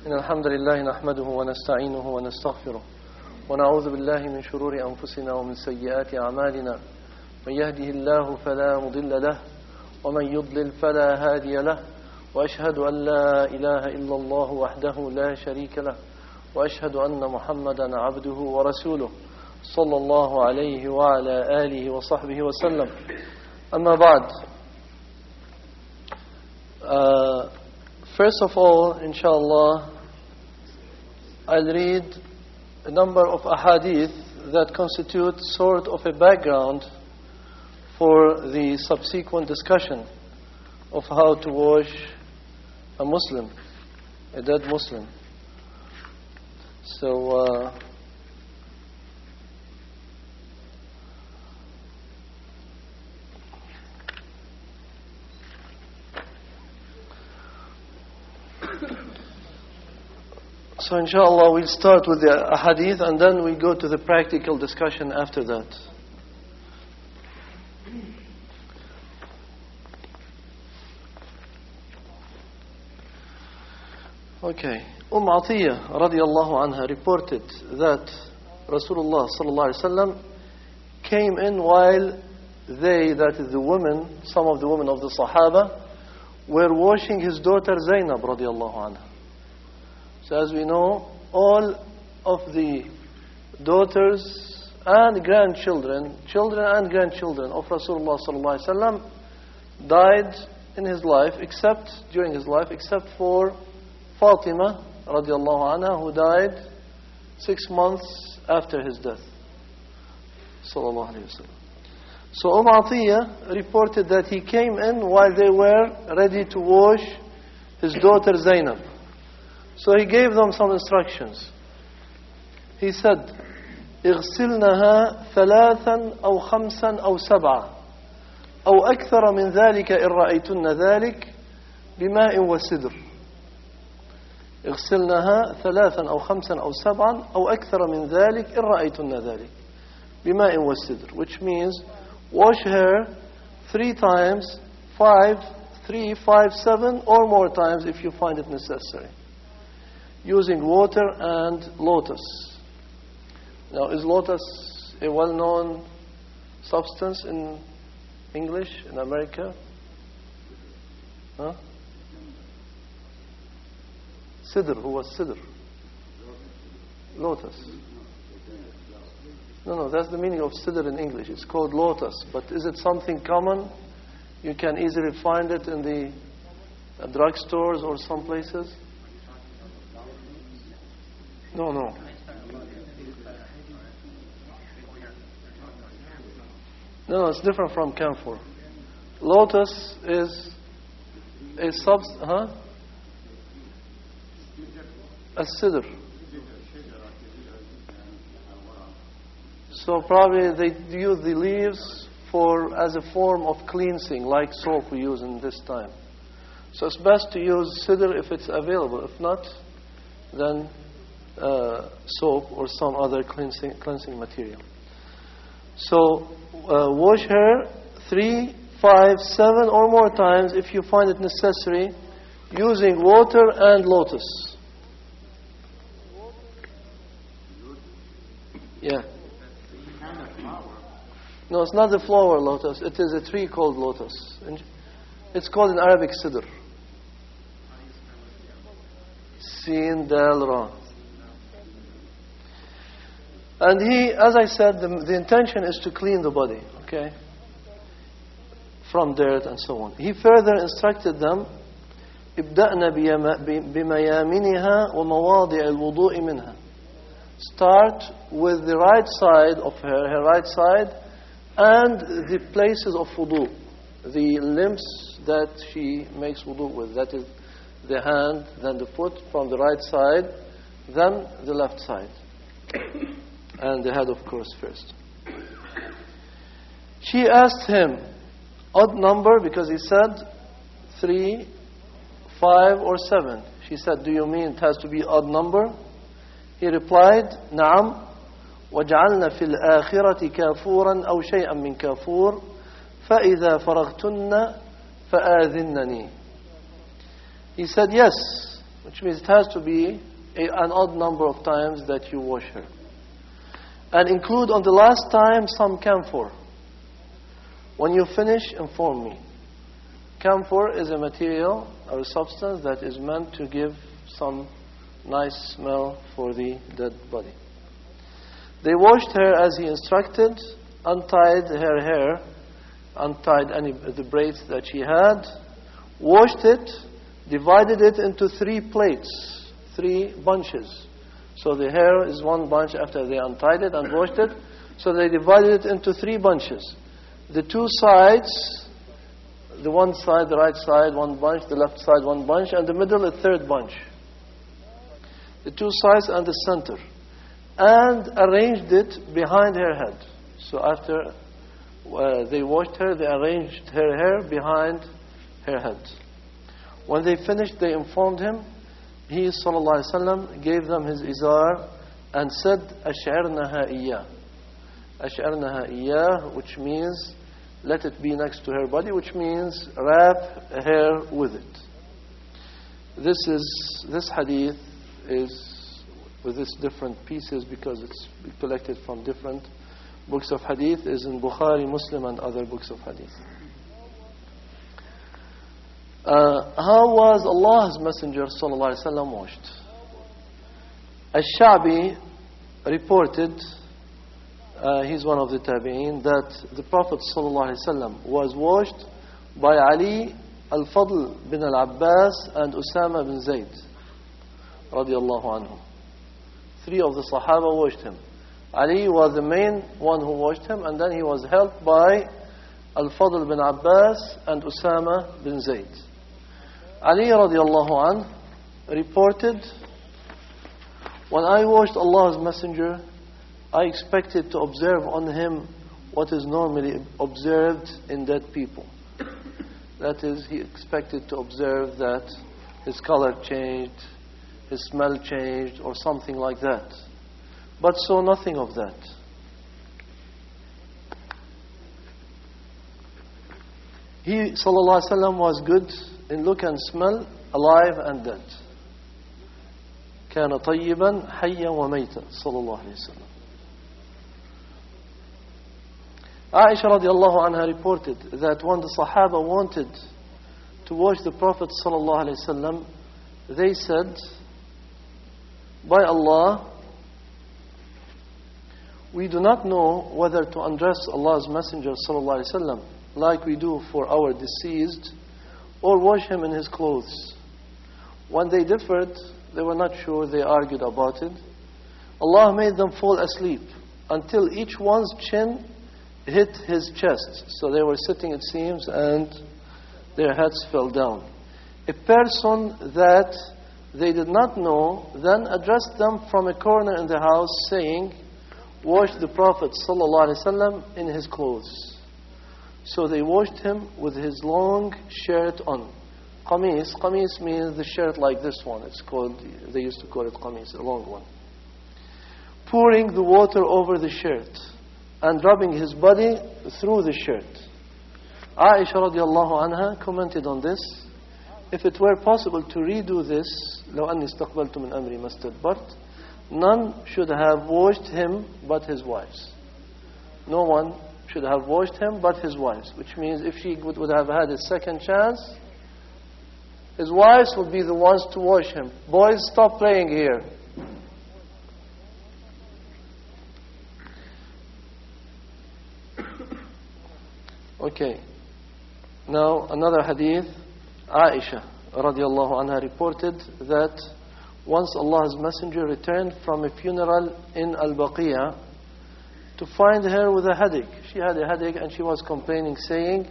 إن الحمد لله نحمده ونستعينه ونستغفره ونعوذ بالله من شرور أنفسنا ومن سيئات أعمالنا من يهده الله فلا مضل له ومن يضلل فلا هادي له وأشهد أن لا إله إلا الله وحده لا شريك له وأشهد أن محمدا عبده ورسوله صلى الله عليه وعلى آله وصحبه وسلم. أما بعد. First of all, inshallah, I'll read a number of ahadith that constitute sort of a background for the subsequent discussion of how to wash a Muslim, a dead Muslim. So, So inshallah we'll start with the ahadith and then we go to the practical discussion after that. Okay. Atiyah radiallahu anha reported that Rasulullah sallallahu alaihi wasallam came in while they, that is the women, some of the women of the Sahaba, were washing his daughter Zainab radiallahu anha. So as we know, all of the daughters and grandchildren, children and grandchildren of Rasulullah sallallahu alaihi wasallam died in his life, during his life, except for Fatima radiallahu anha, who died 6 months after his death. Sallallahu alaihi wasallam. So Atiyah reported that he came in while they were ready to wash his daughter Zainab. So he gave them some instructions. He said, اغسلنها ثلاثا أو خمسا أو سبعا أو أكثر من ذلك إن رأيتن ذلك بماء وسدر. اغسلنها ثلاثا أو خمسا أو سبعا أو أكثر من ذلك إن رأيتن ذلك بماء وسدر, which means wash her 3 times, 5, 3, 5, 7 or more times if you find it necessary, using water and lotus. Now, is lotus a well-known substance in English, in America? Huh? Sidr, who was Sidr? Lotus. No, that's the meaning of Sidr in English. It's called lotus. But is it something common? You can easily find it in the drugstores or some places? No. No, it's different from camphor. Lotus is a a sidr. So probably they use the leaves as a form of cleansing, like soap we use in this time. So it's best to use sidr if it's available. If not, then soap or some other cleansing material. So wash her 3, 5, 7 or more times if you find it necessary, using water and lotus. Yeah. No, it's not the flower lotus. It is a tree called lotus. It's called in Arabic sidr. Sin dal ra. And as I said, the intention is to clean the body, okay, from dirt and so on. He further instructed them, ابدأنا بميامنها ومواضع الوضوء منها. Start with the right side of her right side, and the places of wudu, the limbs that she makes wudu with. That is the hand, then the foot from the right side, then the left side. And the head, of course, first. She asked him, odd number, because he said 3, 5, or 7. She said, do you mean it has to be odd number? He replied, نعم وجعلنا في الآخرة كافورا أو شيئا من كافور فإذا فرغتن فآذنني. He said, yes, which means it has to be an odd number of times that you wash her. And include on the last time some camphor. When you finish, inform me. Camphor is a material or a substance that is meant to give some nice smell for the dead body. They washed her as he instructed, untied her hair, untied the braids that she had, washed it, divided it into 3 plates, 3 bunches. So the hair is one bunch after they untied it and washed it. So they divided it into 3 bunches. The 2 sides, the one side, the right side, 1 bunch, the left side, 1 bunch, and the middle, a 3rd bunch. The 2 sides and the center. And arranged it behind her head. So after they washed her, they arranged her hair behind her head. When they finished, they informed him. He, sallallahu alaihi wasallam, gave them his izar and said, "Ash'arnaha iyah." Ash'arnaha iyah, which means let it be next to her body, which means wrap her with it. This hadith is with its different pieces because it's collected from different books of hadith, is in Bukhari, Muslim, and other books of hadith. How was Allah's Messenger sallallahu alaihi wasallam washed? Ash-Sha'bi reported, he's one of the tabi'een, that the Prophet sallallahu alaihi wasallam was washed by Ali al-Fadl bin al-Abbas and Usama bin Zayd radiyallahu anhum. 3 of the Sahaba washed him. Ali was the main one who washed him, and then he was helped by al-Fadl bin Abbas and Usama bin Zayd. Ali radiallahu anh reported, when I washed Allah's Messenger, I expected to observe on him what is normally observed in dead people. That is, he expected to observe that his color changed, his smell changed, or something like that. But saw nothing of that. He, sallallahu alaihi wasallam, was good in look and smell, alive and dead. كان طيبا حيا وميتا صلى الله عليه وسلم. Aisha radiallahu anha reported that when the Sahaba wanted to wash the Prophet sallallahu alaihi wasallam, they said, "By Allah, we do not know whether to undress Allah's Messenger sallallahu alaihi wasallam like we do for our deceased, or wash him in his clothes." When they differed, they were not sure, they argued about it. Allah made them fall asleep until each one's chin hit his chest. So they were sitting, it seems, and their heads fell down. A person that they did not know then addressed them from a corner in the house, saying, "Wash the Prophet ﷺ in his clothes." So they washed him with his long shirt on. Qamis. Qamis means the shirt like this one. It's called, they used to call it qamis, a long one. Pouring the water over the shirt and rubbing his body through the shirt. Aisha radiallahu anha commented on this. If it were possible to redo this, لو أني استقبلت من أمري ما استدبرت, none should have washed him but his wives. No one should have washed him but his wives. Which means if she would have had a second chance, his wives would be the ones to wash him. Boys, stop playing here. Okay. Now another hadith. Aisha radiallahu anha reported that once Allah's Messenger returned from a funeral in Al-Baqiyah to find her with a headache. She had a headache and she was complaining, saying,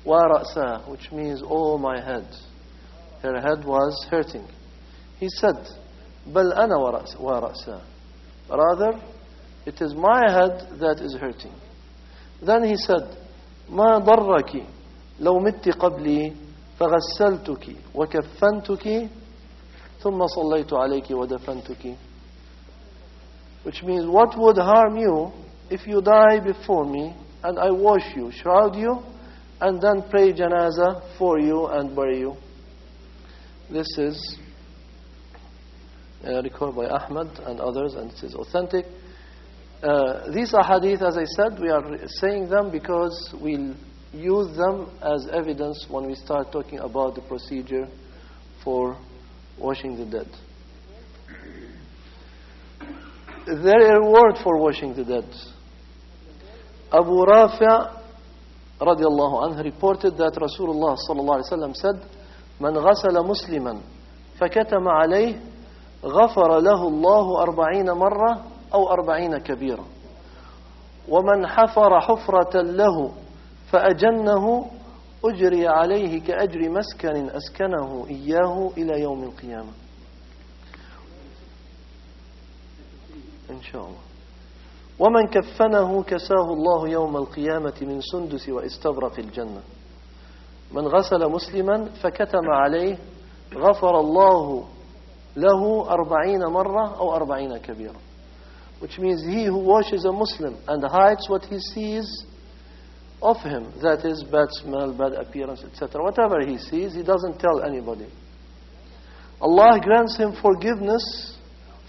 "Wa ra'sa," which means, "Oh, my head." Her head was hurting. He said, "Bal ana wa ra'sa." Rather, it is my head that is hurting. Then he said, "Ma darraki law mitti qabli فغسلتك وكفنتك ثم صليت عليك ودفنتك." Which means, what would harm you if you die before me and I wash you, shroud you, and then pray janazah for you and bury you? This is recorded by Ahmad and others, and it is authentic. These ahadith, as I said, we are saying them because we'll use them as evidence when we start talking about the procedure for washing the dead. There is a reward for washing the dead. Abu Rafi' radiallahu anhu reported that Rasulullah sallallahu alayhi wa sallam said, من غسل مسلما فكتم عليه غفر له الله 40 مرة أو 40 كبيرة ومن حفر حفرة له فأجنه أجري عليه كأجر مسكن أسكنه إياه إلى يوم القيامة إن شاء الله ومن كفنه كساه الله يوم القيامة من سندس واستبرق الجنة من غسل مسلما فكتم عليه غفر الله له 40 مرة أو 40 كبيرة, which means he who washes a Muslim and hides what he sees of him, that is bad smell, bad appearance, etc. Whatever he sees, he doesn't tell anybody. Allah grants him forgiveness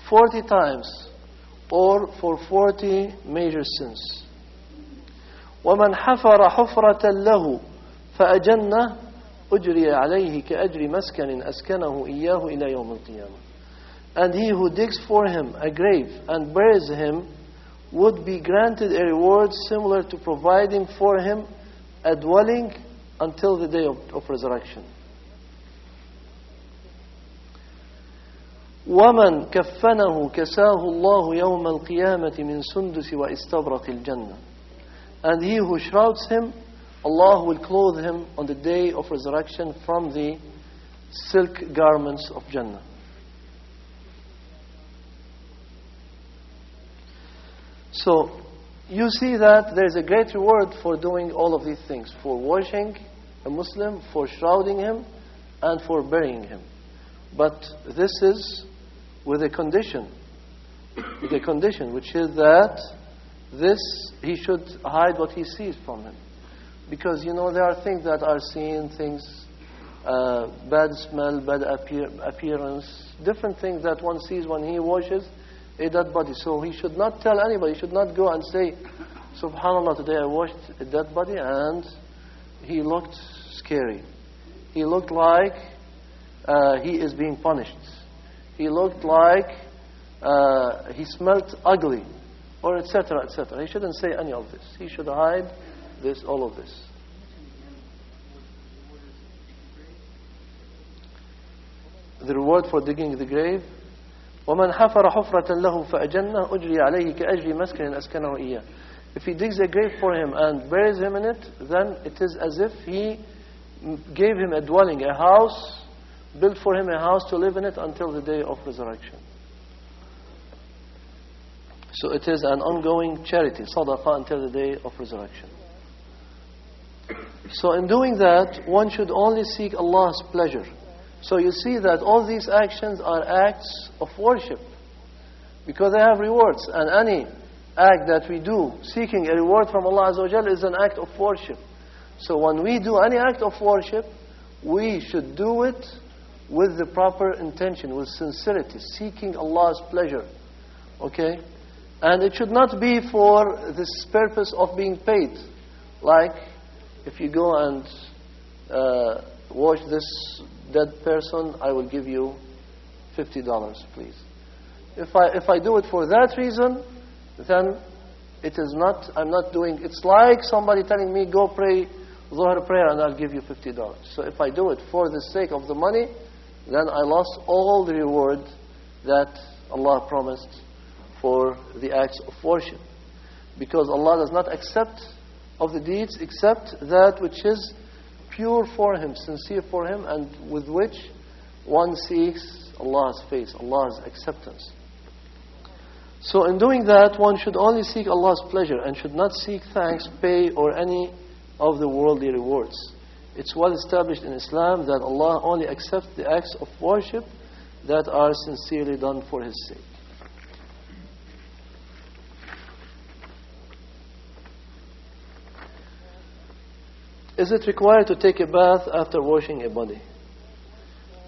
40 times or for 40 major sins. وَمَنْ حَفَرَ حُفْرَةً لَهُ فَأَجَنَّهُ أُجْرِيَ عَلَيْهِ كَأَجْرِ مَسْكَنٍ أَسْكَنَهُ إِيَّاهُ إِلَى يَوْمِ الْقِيَامَةِ. And he who digs for him a grave and buries him would be granted a reward similar to providing for him a dwelling until the day of resurrection. وَمَنْ كَفَّنَهُ كَسَاهُ اللَّهُ يَوْمَ الْقِيَامَةِ مِنْ سُنْدُسِ وَإِسْتَبْرَقِ الْجَنَّةِ. And he who shrouds him, Allah will clothe him on the day of resurrection from the silk garments of Jannah. So, you see that there is a great reward for doing all of these things. For washing a Muslim, for shrouding him, and for burying him. But this is with a condition. With a condition, which is that he should hide what he sees from him. Because, there are things that are seen, things, bad smell, bad appearance, different things that one sees when he washes a dead body. So he should not tell anybody. He should not go and say, Subhanallah, today I washed a dead body and he looked scary. He looked like he is being punished. He looked like he smelled ugly, or etc., etc. He shouldn't say any of this. He should hide all of this. The reward for digging the grave. وَمَنْ حَفَرَ حُفْرَةً لَهُ فَأَجَنَّهُ أُجْرِيَ عَلَيْهِ كَأَجْرِ مَسْكَنٍ أَسْكَنَهُ إِيَّاهُ. If he digs a grave for him and buries him in it, then it is as if he gave him a dwelling, a house, built for him a house to live in it until the day of resurrection. So it is an ongoing charity, sadaqah, until the day of resurrection. So in doing that, one should only seek Allah's pleasure. So you see that all these actions are acts of worship, because they have rewards. And any act that we do seeking a reward from Allah Azza wa Jal is an act of worship. So when we do any act of worship, we should do it with the proper intention, with sincerity, seeking Allah's pleasure. Okay? And it should not be for this purpose of being paid. Like, if you go and wash this dead person, I will give you $50, please. If I do it for that reason, then it is not, I'm not doing, it's like somebody telling me, go pray Dhuhr prayer and I'll give you $50. So if I do it for the sake of the money, then I lost all the reward that Allah promised for the acts of worship. Because Allah does not accept of the deeds except that which is pure for Him, sincere for Him, and with which one seeks Allah's face, Allah's acceptance. So in doing that, one should only seek Allah's pleasure and should not seek thanks, pay, or any of the worldly rewards. It's well established in Islam that Allah only accepts the acts of worship that are sincerely done for His sake. Is it required to take a bath after washing a body?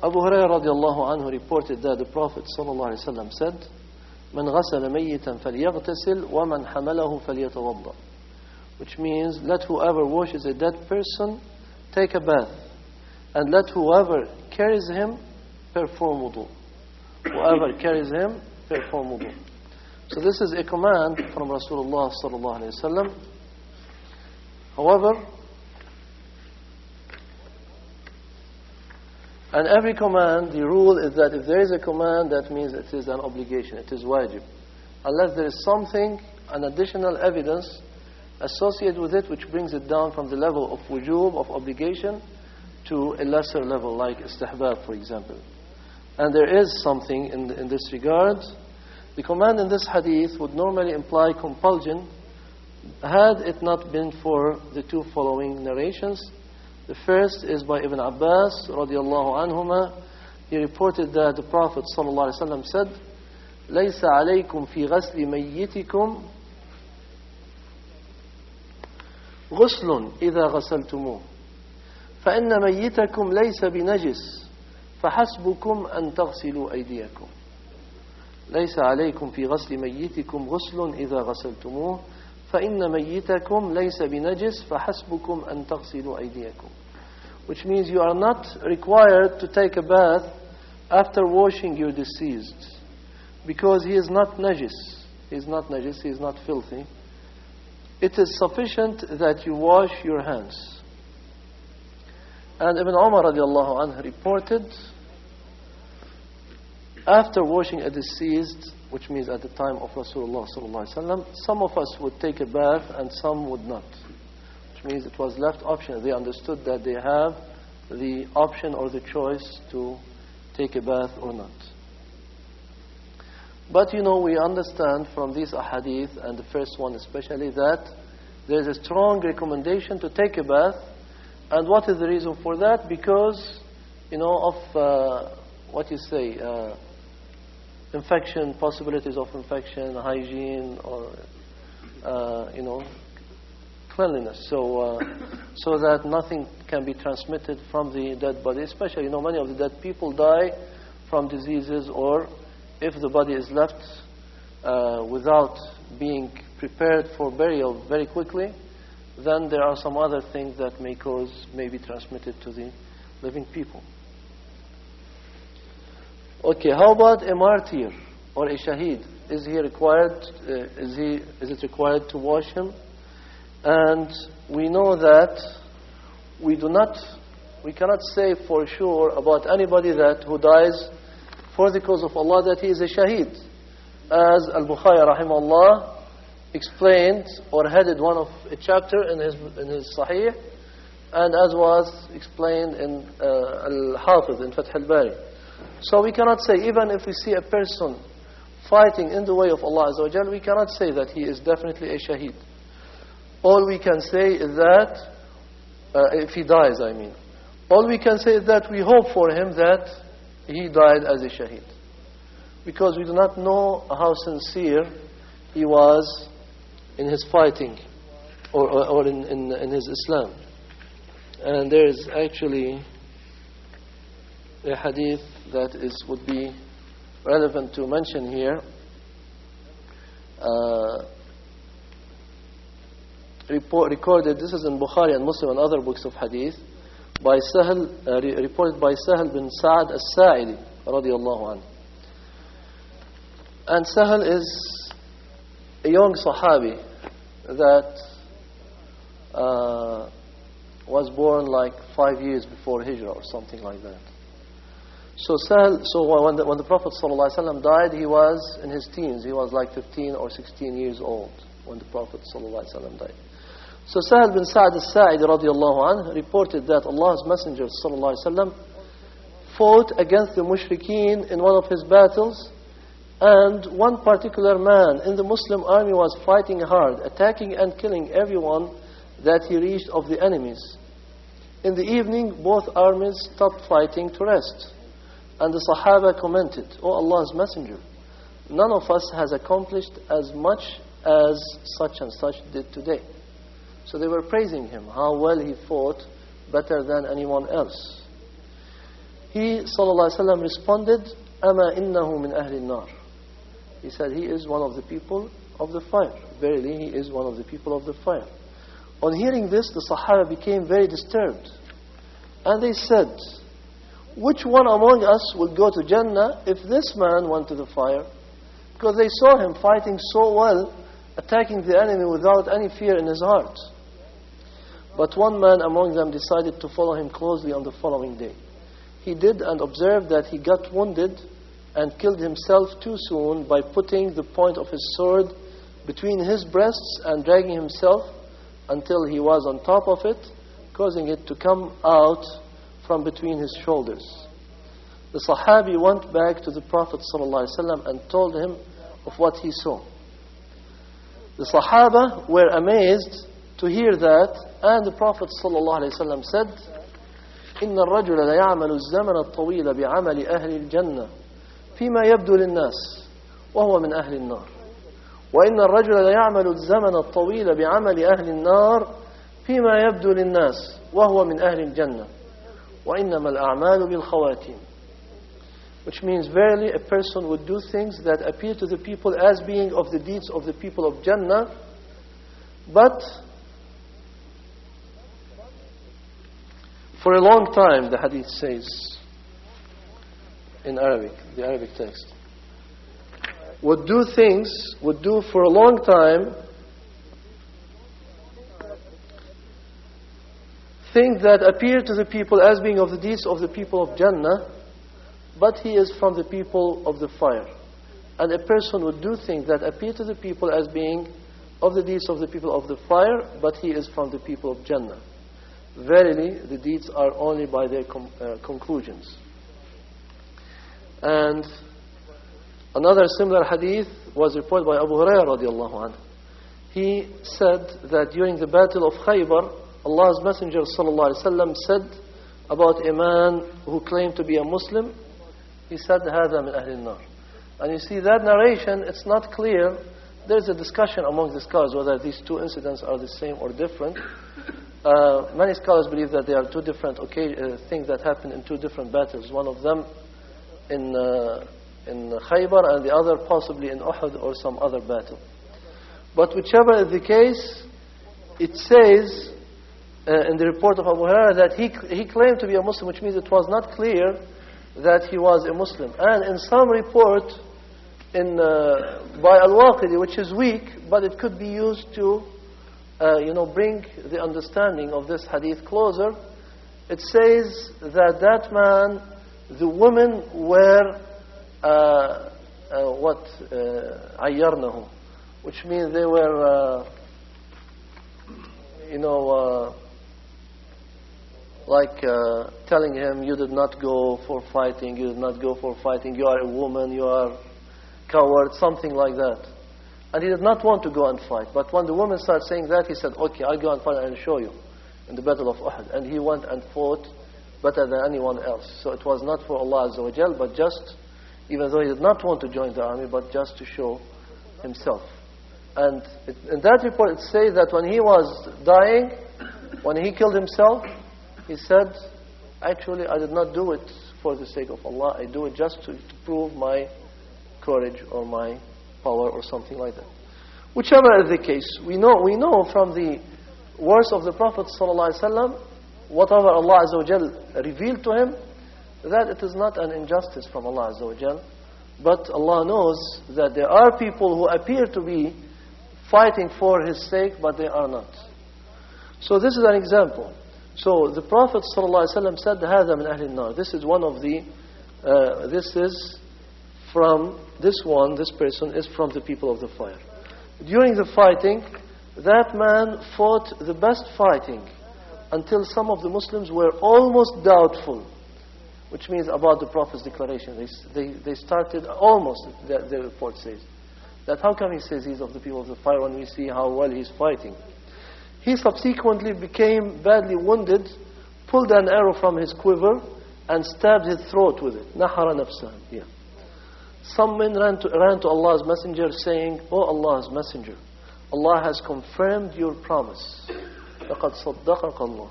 Abu Hurairah radiallahu anhu reported that the Prophet sallallahu alaihi wasallam said, "Man ghasala mayyitan falyaghtasil wa man hamalahu falyatawadda." Which means, let whoever washes a dead person take a bath, and let whoever carries him perform wudu. Whoever carries him perform wudu. So this is a command from Rasulullah sallallahu alaihi wasallam. However, and every command, the rule is that if there is a command, that means it is an obligation, it is wajib. Unless there is something, an additional evidence associated with it, which brings it down from the level of wujub, of obligation, to a lesser level, like istihbab, for example. And there is something in this regard. The command in this hadith would normally imply compulsion, had it not been for the two following narrations. The first is by Ibn Abbas radiallahu anhuma. He reported that the Prophet sallallahu alaihi wasallam said, "ليس عليكم في غسل ميتكم غسل إذا غسلتموه فإن ميتكم ليس بنجس فحسبكم أن تغسلوا أيديكم." ليس عليكم في غسل ميتكم غسل إذا غسلتموه فإن ميتكم ليس بنجس فحسبكم أن تغسلوا أيديكم. Which means you are not required to take a bath after washing your deceased, because he is not najis. He is not najis, he is not filthy. It is sufficient that you wash your hands. And Ibn Umar radiallahu anhu reported, after washing a deceased, which means at the time of Rasulullah sallallahu alaihi wasallam, some of us would take a bath and some would not. Which means it was left optional. They understood that they have the option or the choice to take a bath or not. But we understand from these ahadith, and the first one especially, that there is a strong recommendation to take a bath. And what is the reason for that? Because, of infection, possibilities of infection, hygiene, or cleanliness. So that nothing can be transmitted from the dead body. Especially, many of the dead people die from diseases, or if the body is left without being prepared for burial very quickly, then there are some other things that may be transmitted to the living people. Okay, how about a martyr or a shaheed? Is he required? Is it required to wash him? And we know that we cannot say for sure about anybody who dies for the cause of Allah that he is a shaheed. As Al-Bukhari rahimahullah explained or headed a chapter in his Sahih, and as was explained in Al-Hafiz in Fath al-Bari. So we cannot say, even if we see a person fighting in the way of Allah Azza wa Jal, we cannot say that he is definitely a shaheed. All we can say is that, if he dies, all we can say is that we hope for him that he died as a shaheed. Because we do not know how sincere he was in his fighting or in his Islam. And there is actually a hadith that would be relevant to mention here. Recorded, this is in Bukhari and Muslim and other books of hadith, by reported by Sahal bin Sa'ad al-Sa'idi radiyallahu anhu. And Sahal is a young Sahabi that was born like 5 years before Hijrah or something like that. So when the Prophet ﷺ died, he was in his teens. He was like 15 or 16 years old when the Prophet ﷺ died. So Sahal bin Sa'ad al-Sa'idi radiyallahu anhu reported that Allah's Messenger ﷺ fought against the mushrikeen in one of his battles, and one particular man in the Muslim army was fighting hard, attacking and killing everyone that he reached of the enemies. In the evening, both armies stopped fighting to rest. And the Sahaba commented, "O Allah's Messenger, none of us has accomplished as much as such and such did today." So they were praising him, how well he fought, better than anyone else. he sallallahu alaihi wasallam responded, "Ama innahu min ahli an-nar." He said, he is one of the people of the fire. Verily, he is one of the people of the fire. On hearing this, the Sahaba became very disturbed. And they said, which one among us will go to Jannah if this man went to the fire? Because they saw him fighting so well, attacking the enemy without any fear in his heart. But one man among them decided to follow him closely on the following day. He did and observed that he got wounded and killed himself too soon by putting the point of his sword between his breasts and dragging himself until he was on top of it, causing it to come out from between his shoulders. The Sahabi went back to the Prophet ﷺ and told him of what he saw. The Sahaba were amazed to hear that, and the Prophet ﷺ said, إن الرجل ليعمل الزمن الطويل بعمل أهل الجنة فيما يبدو للناس وهو من أهل النار وإن الرجل ليعمل الزمن الطويل بعمل أهل النار فيما يبدو للناس وهو من أهل الجنة وإنما الأعمال بالخواتيم. Which means, verily, a person would do things that appear to the people as being of the deeds of the people of Jannah, but for a long time, the hadith says in Arabic, the Arabic text, would do for a long time things that appear to the people as being of the deeds of the people of Jannah, but he is from the people of the fire. And a person would do things that appear to the people as being of the deeds of the people of the fire, but he is from the people of Jannah. Verily, the deeds are only by their conclusions. And another similar hadith was reported by Abu Hurairah radiallahu anhu. He said that during the battle of Khaybar, Allah's Messenger sallallahu alaihi wasallam said about a man who claimed to be a Muslim, he said, هذا من أهل النار. And you see that narration, it's not clear. There's a discussion among the scholars whether these two incidents are the same or different. Many scholars believe that they are two different things that happened in two different battles. One of them in Khaybar and the other possibly in Uhud or some other battle. But whichever is the case, it says in the report of Abu Hurairah that he claimed to be a Muslim, which means it was not clear that he was a Muslim. And in some report by Al-Waqidi, which is weak, but it could be used to bring the understanding of this hadith closer. It says that man, the women were عيرنه, which means they were telling him, you did not go for fighting, you are a woman, you are coward, something like that. And he did not want to go and fight. But when the woman started saying that, he said, okay, I'll go and fight and I'll show you in the battle of Uhud. And he went and fought better than anyone else. So it was not for Allah Azza wa Jal, but just, even though he did not want to join the army, but just to show himself. And in that report it says that when he was dying, when he killed himself, he said, actually I did not do it for the sake of Allah, I do it just to prove my courage or my power or something like that. Whichever is the case, we know from the words of the Prophet ﷺ, whatever Allah Azza wa Jal revealed to him, that it is not an injustice from Allah Azza wa Jal, but Allah knows that there are people who appear to be fighting for His sake, but they are not. So this is an example. So the Prophet ﷺ said, هذا من أهل النار. This is one of the, this is from, this person is from the people of the fire. During the fighting, that man fought the best fighting until some of the Muslims were almost doubtful, which means about the Prophet's declaration. They started almost, the report says, that how come he says he's of the people of the fire when we see how well he's fighting? He subsequently became badly wounded, pulled an arrow from his quiver, and stabbed his throat with it. نحر نفسه. Yeah. Some men ran to Allah's Messenger saying, "O Allah's Messenger, Allah has confirmed your promise. لَقَدْ صَدَّقَكَ اللَّهُ."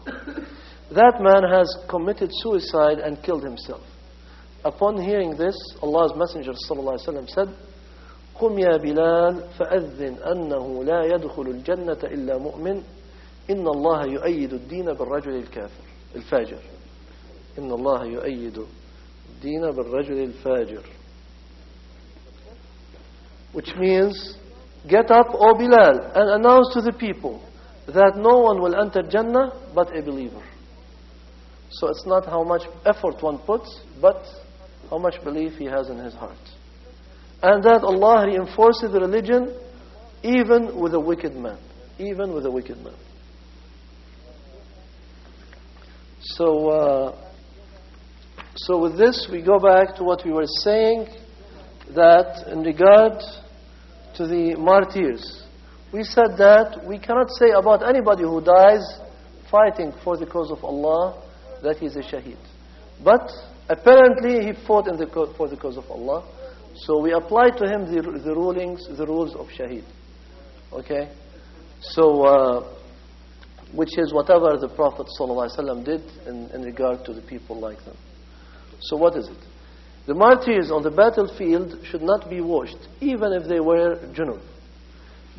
That man has committed suicide and killed himself. upon hearing this, Allah's Messenger ﷺ said, قم يا بلال فأذن أنه لا يدخل الجنة إلا مؤمن إن الله يؤيد الدين بالرجل الكافر الفاجر إن الله يؤيد الدين بالرجل الفاجر, which means, get up, O Bilal, and announce to the people that no one will enter Jannah but a believer. So it's not how much effort one puts, but how much belief he has in his heart. And that Allah reinforces the religion even with a wicked man. Even with a wicked man. So with this we go back to what we were saying, that in regard to the martyrs, we said that we cannot say about anybody who dies fighting for the cause of Allah that he is a shaheed. But apparently he fought for the cause of Allah, so we apply to him the rules of shaheed. Okay? So, which is whatever the Prophet ﷺ did in regard to the people like them. So what is it? The martyrs on the battlefield should not be washed, even if they were junub.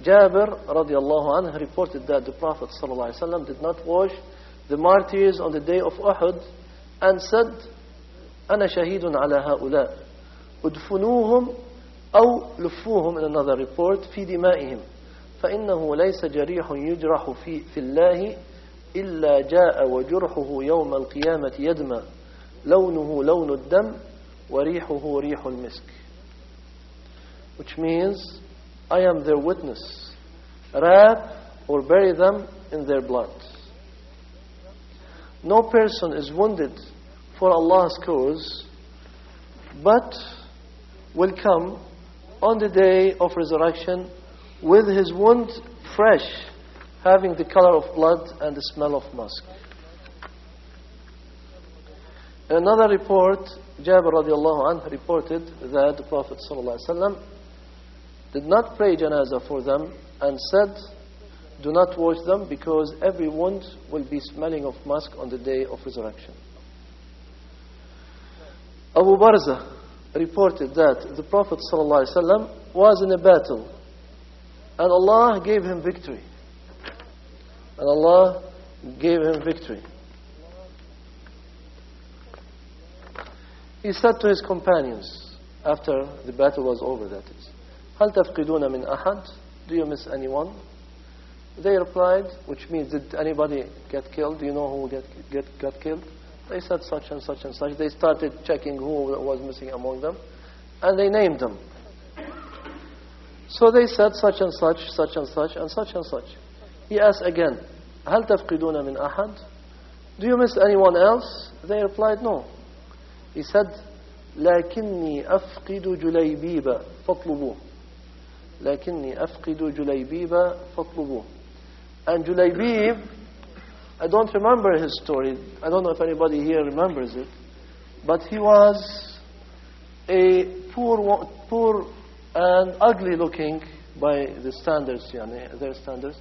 Jabir radiallahu anhu reported that the Prophet ﷺ did not wash the martyrs on the day of Uhud and said, أنا شهيد على هؤلاء ادفنوهم أو لفوهم, in another report, في دمائهم فإنه ليس جريح يجرح في الله إلا جاء وجرحه يوم القيامة يدمى لونه لون الدم وريحه ريح المسك, which means, I am their witness. Wrap or bury them in their blood. No person is wounded for Allah's cause, but will come on the day of resurrection with his wound fresh, having the color of blood and the smell of musk. In another report, Jabir radiallahu anhu reported that the Prophet ﷺ did not pray janazah for them and said, do not wash them because every wound will be smelling of musk on the day of resurrection. Abu Barzah reported that the Prophet ﷺ was in a battle and Allah gave him victory. And Allah gave him victory. He said to his companions after the battle was over, that is, هل تفقدون من أحد? Do you miss anyone? They replied, which means, did anybody get killed? Do you know who got killed? They said such and such and such. They started checking who was missing among them, and they named them. So they said such and such, such and such, and such and such. He asked again, هل تفقدون من أحد? Do you miss anyone else? They replied, no. He said, لكني أفقد جليبيب فاطلبوه. لكني أفقد جليبيب فاطلبوه. And Julaybib, I don't remember his story. I don't know if anybody here remembers it. But he was a poor and ugly looking, by the standards, their standards,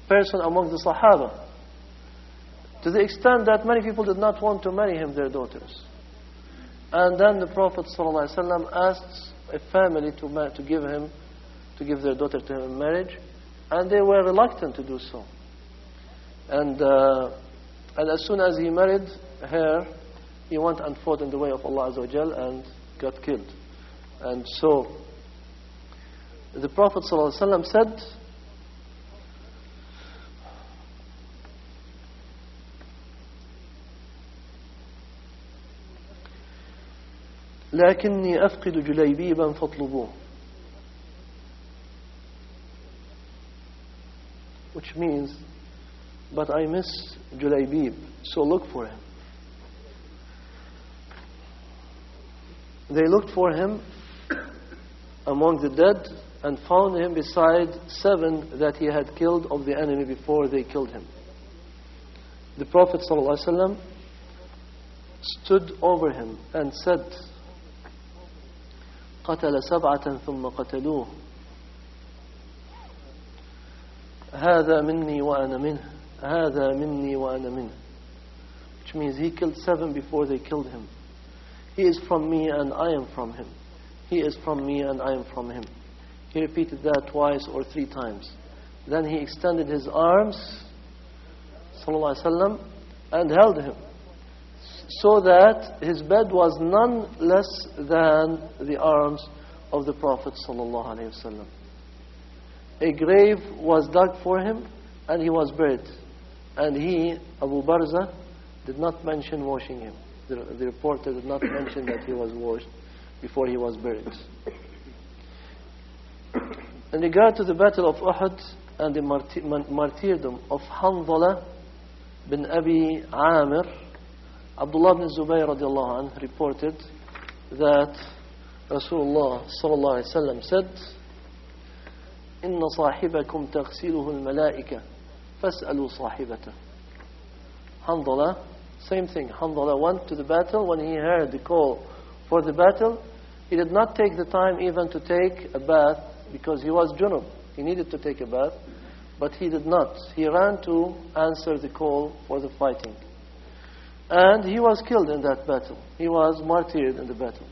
person among the Sahaba. To the extent that many people did not want to marry him, their daughters. And then the Prophet ﷺ asked a family to give their daughter to him in marriage, and they were reluctant to do so. And as soon as he married her, he went and fought in the way of Allah Azza wa Jal and got killed. And so the Prophet ﷺ said, لكني أفقد جليبيبا فاطلبوه, which means, but I miss Julaybib, so look for him. They looked for him among the dead and found him beside 7 that he had killed of the enemy before they killed him. The Prophet ﷺ stood over him and said, قتل 7 ثم قتلوه هذا مني وأنا منه هذا مني وأنا منه, which means he killed 7 before they killed him. He is from me and I am from him. He is from me and I am from him. He repeated that twice or 3 times. Then he extended his arms, sallallahu alaihi wasallam, and held him, so that his bed was none less than the arms of the Prophet sallallahu alaihi wasallam. A grave was dug for him, and he was buried. And he, Abu Barza, did not mention washing him. The reporter did not mention that he was washed before he was buried. In regard to the Battle of Uhud and the martyrdom of Hanzala bin Abi Amir, Abdullah bin Zubayr radiallahu anhu reported that Rasulullah sallallahu alaihi wasallam said, إن صاحبكم تغسله الملائكة فاسألوا صاحبته. Hanzala, same thing. Hanzala went to the battle. When he heard the call for the battle, he did not take the time even to take a bath because he was junub. He needed to take a bath, but he did not. He ran to answer the call for the fighting. And he was killed in that battle. He was martyred in the battle.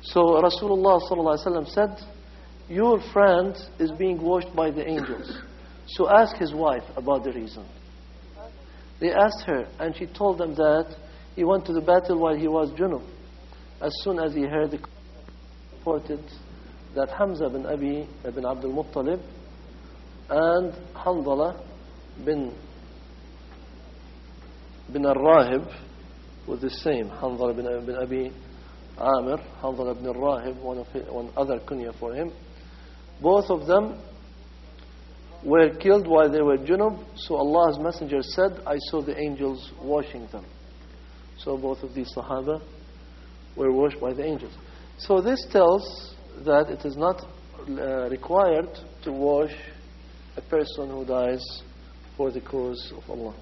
So Rasulullah sallallahu alaihi wasallam said, your friend is being washed by the angels. So ask his wife about the reason. They asked her, and she told them that he went to the battle while he was junub. As soon as he heard the call, reported that Hamza bin Abdul Muttalib and Hanzala bin al-Rahib was the same. Hanzala bin Abi Amir, Hanzala bin al-Rahib, one other kunya for him. Both of them were killed while they were junub. So Allah's Messenger said, I saw the angels washing them. So both of these Sahaba were washed by the angels. So this tells that it is not required to wash a person who dies for the cause of Allah.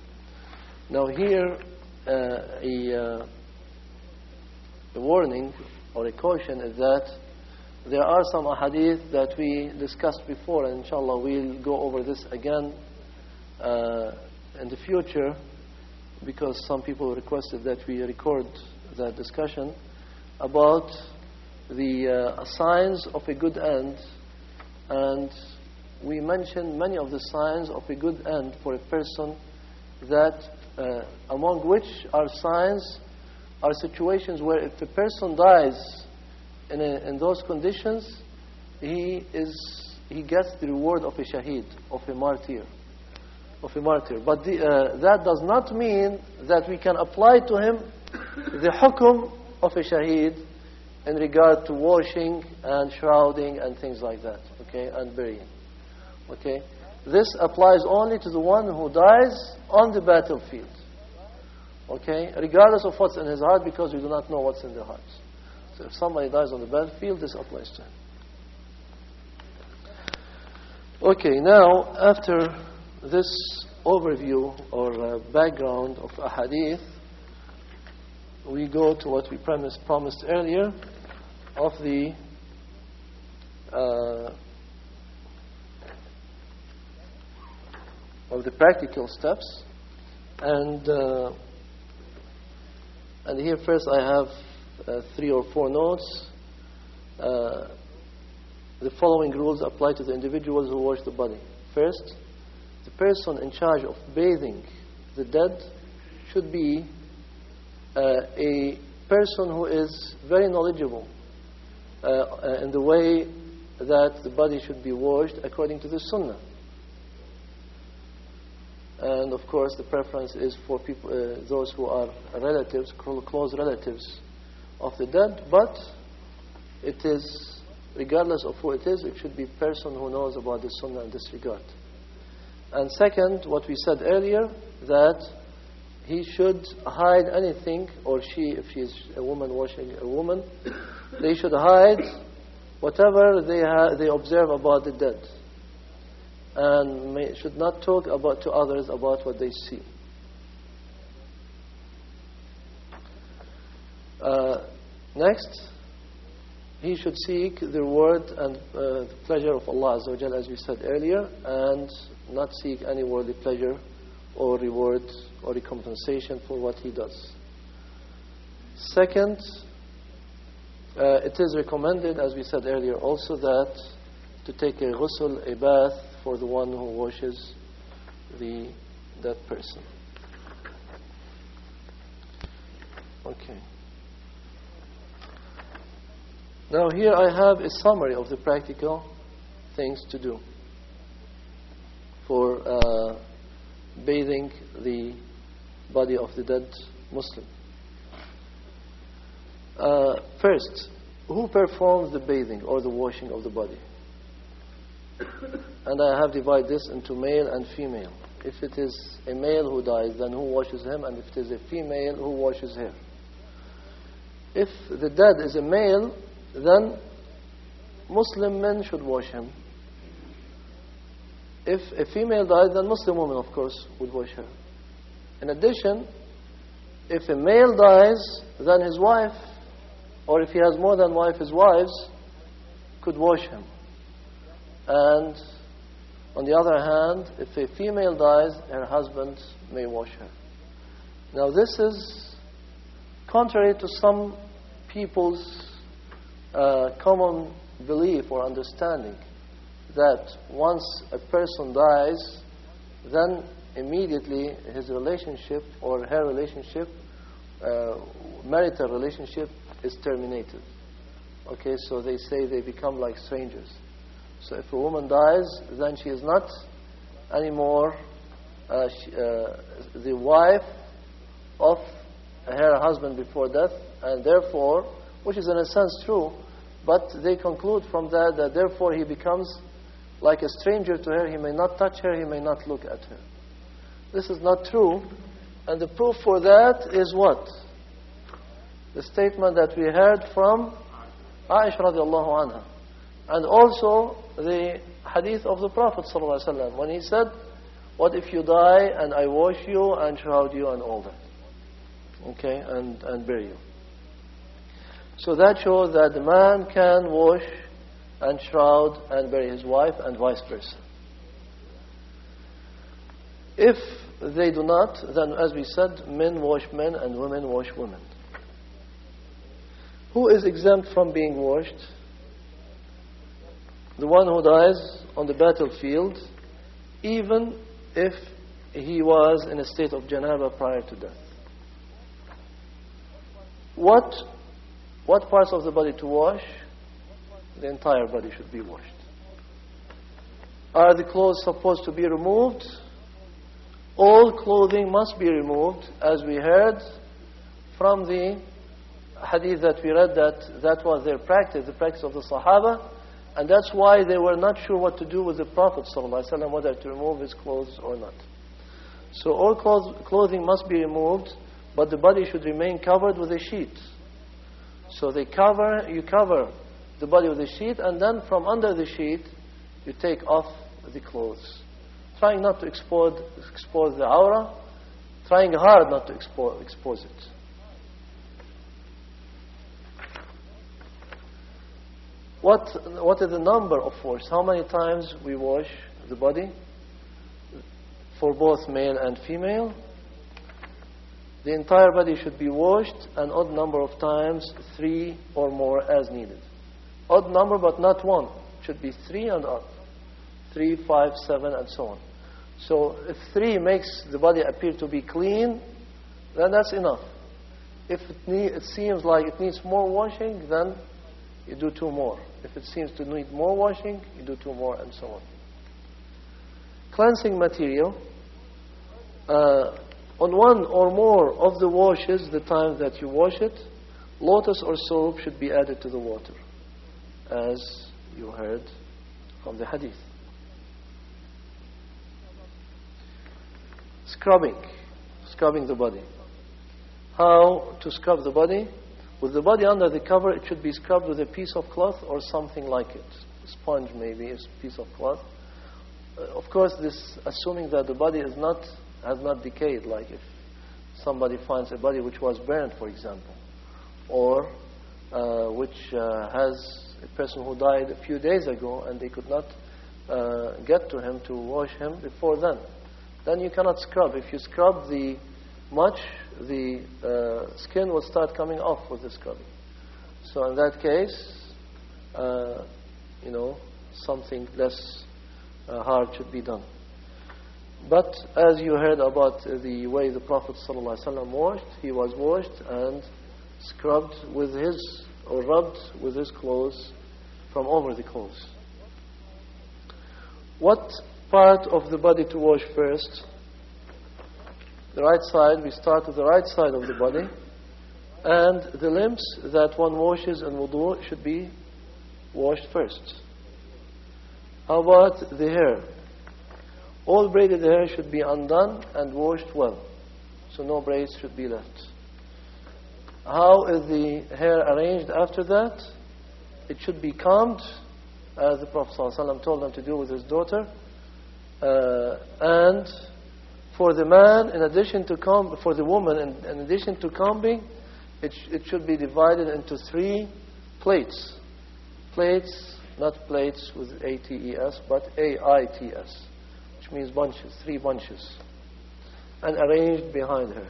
Now here, a warning or a caution is that there are some ahadith that we discussed before, and inshallah we'll go over this again in the future, because some people requested that we record that discussion about the signs of a good end. And we mentioned many of the signs of a good end for a person, that among which are signs are situations where if the person dies in those conditions, he gets the reward of a shaheed, of a martyr. But that does not mean that we can apply to him the hukum of a shaheed in regard to washing and shrouding and things like that, okay, and burying. Okay, this applies only to the one who dies on the battlefield. Okay, regardless of what's in his heart, because we do not know what's in their hearts. So if somebody dies on the battlefield, this applies to him. Okay, now after this overview or background of ahadith, we go to what we promised earlier of the practical steps. And here first I have 3 or 4 notes. The following rules apply to the individuals who wash the body. First, the person in charge of bathing the dead should be a person who is very knowledgeable in the way that the body should be washed according to the Sunnah. And of course, the preference is for people, those who are relatives, close relatives of the dead. But it is, regardless of who it is, it should be a person who knows about the Sunnah in this regard. And second, what we said earlier, that he should hide anything, or she, if she is a woman washing a woman, they should hide whatever they observe about the dead, and should not talk to others about what they see. Next, he should seek the reward and the pleasure of Allah Azza wa Jal, as we said earlier, and not seek any worldly pleasure or reward or recompensation for what he does. Second, It is recommended, as we said earlier also, that to take a ghusl, a bath, for the one who washes that person. Okay. Now here I have a summary of the practical things to do for bathing the body of the dead Muslim. First, who performs the bathing or the washing of the body? And I have divided this into male and female. If it is a male who dies, then who washes him? And if it is a female, who washes her? If the dead is a male, then Muslim men should wash him. If a female dies, then Muslim women, of course, would wash her. In addition, if a male dies, then his wife, or if he has more than wife, his wives could wash him. And on the other hand, if a female dies, her husband may wash her. Now this is contrary to some people's common belief or understanding that once a person dies, then immediately his relationship or her relationship, marital relationship, is terminated. Okay, so they say they become like strangers. So if a woman dies, then she is not anymore the wife of her husband before death, and therefore, which is in a sense true, but they conclude from that therefore he becomes like a stranger to her. He may not touch her, he may not look at her. This is not true, and the proof for that is what? The statement that we heard from Aisha radiallahu anha, and also the hadith of the Prophet sallallahu alaihi wasallam when he said, "What if you die and I wash you and shroud you and all that?" Okay, and bury you. So that shows that the man can wash and shroud and bury his wife, and vice versa. If they do not, then as we said, men wash men and women wash women. Who is exempt from being washed? The one who dies on the battlefield, even if he was in a state of janaba prior to death. What parts of the body to wash? The entire body should be washed. Are the clothes supposed to be removed? All clothing must be removed, as we heard from the hadith that we read, that was their practice, the practice of the Sahaba, and that's why they were not sure what to do with the Prophet ﷺ, whether to remove his clothes or not. So all clothing must be removed, but the body should remain covered with a sheet. So you cover the body with a sheet, and then from under the sheet you take off the clothes, trying not to expose the aura, trying hard not to expose it. What is the number of wash? How many times we wash the body for both male and female? The entire body should be washed an odd number of times, 3 or more as needed. Odd number, but not 1. It should be 3 and odd. 3, 5, 7, and so on. So if 3 makes the body appear to be clean, then that's enough. If it seems like it needs more washing, then you do 2 more. If it seems to need more washing, you do 2 more, and so on. Cleansing material. On 1 or more of the washes, the time that you wash it, lotus or soap should be added to the water, as you heard from the hadith. Scrubbing the body. How to scrub the body? With the body under the cover, it should be scrubbed with a piece of cloth or something like it. A sponge maybe, a piece of cloth. Of course, this assuming that the body has not decayed, like if somebody finds a body which was burned, for example, or which has a person who died a few days ago and they could not get to him to wash him before then you cannot scrub. If you scrub the skin will start coming off with the scrubbing. So in that case, something less hard should be done. But as you heard about the way the Prophet ﷺ washed, he was washed and scrubbed with his, or rubbed with his clothes from over the clothes. What part of the body to wash first? The right side. We start with the right side of the body. And the limbs that one washes in wudu should be washed first. How about the hair? All braided hair should be undone and washed well. So no braids should be left. How is the hair arranged after that? It should be combed, as the Prophet ﷺ told them to do with his daughter. And for the man, in addition to for the woman, in addition to combing, it should be divided into 3 plaits. Plaits, not plates with A-T-E-S, but A-I-T-S, which means bunches, 3 bunches, and arranged behind her.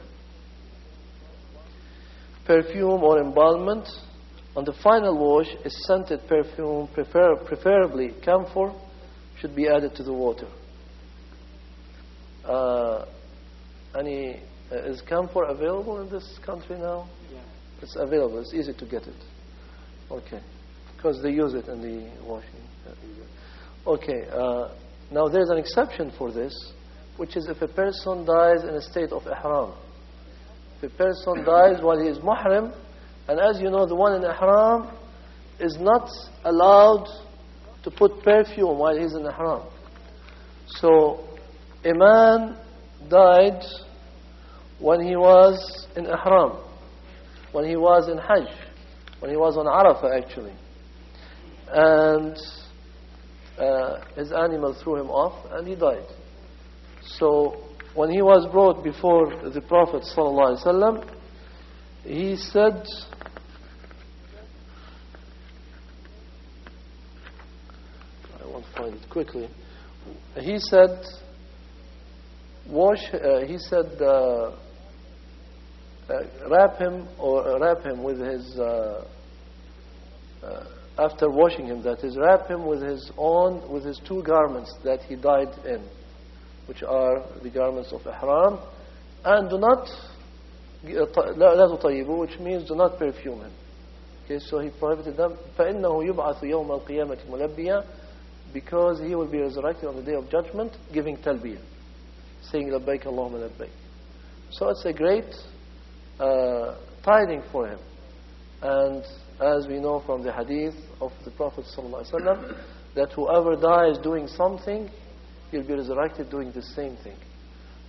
Perfume or embalmment. On the final wash, a scented perfume, preferably camphor, should be added to the water. Is camphor available in this country now? Yeah. It's available. It's easy to get it. Okay. Because they use it in the washing. Okay. Now there's an exception for this, which is if a person dies in a state of ihram. If a person dies while he is muhrim, and as you know, the one in ihram is not allowed to put perfume while he's in ihram. So a man died when he was in ihram, when he was in hajj, when he was on Arafah actually. And his animal threw him off and he died. So when he was brought before the Prophet ﷺ, he said, I won't find it quickly. He said, wrap him with his, after washing him, that is, wrap him with his 2 garments that he died in, which are the garments of ihram, and do not, لا تطيبوا, which means do not perfume him. Okay, so he prohibited them. فإنه يبعث يوم القيامة ملبيا, because he will be resurrected on the day of judgment, giving talbiyah, saying labbaik Allahumma labbaik. So it's a great tiding for him. And as we know from the hadith of the Prophet ﷺ, that whoever dies doing something, he'll be resurrected doing the same thing.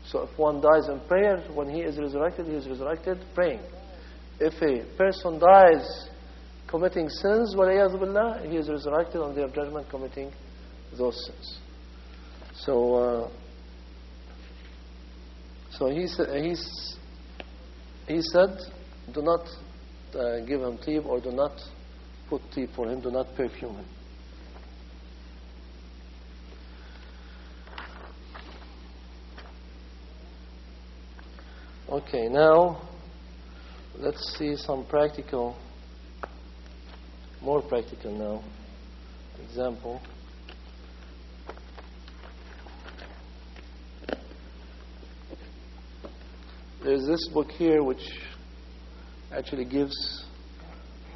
So if one dies in prayer, when he is resurrected praying. If a person dies committing sins, وَلَيَاذُ بِاللَّهِ, he is resurrected on the day of judgment committing those sins. So he said, do not give him tib, or do not put tib for him, do not perfume him. Okay, now let's see some more practical now example. There's this book here which actually gives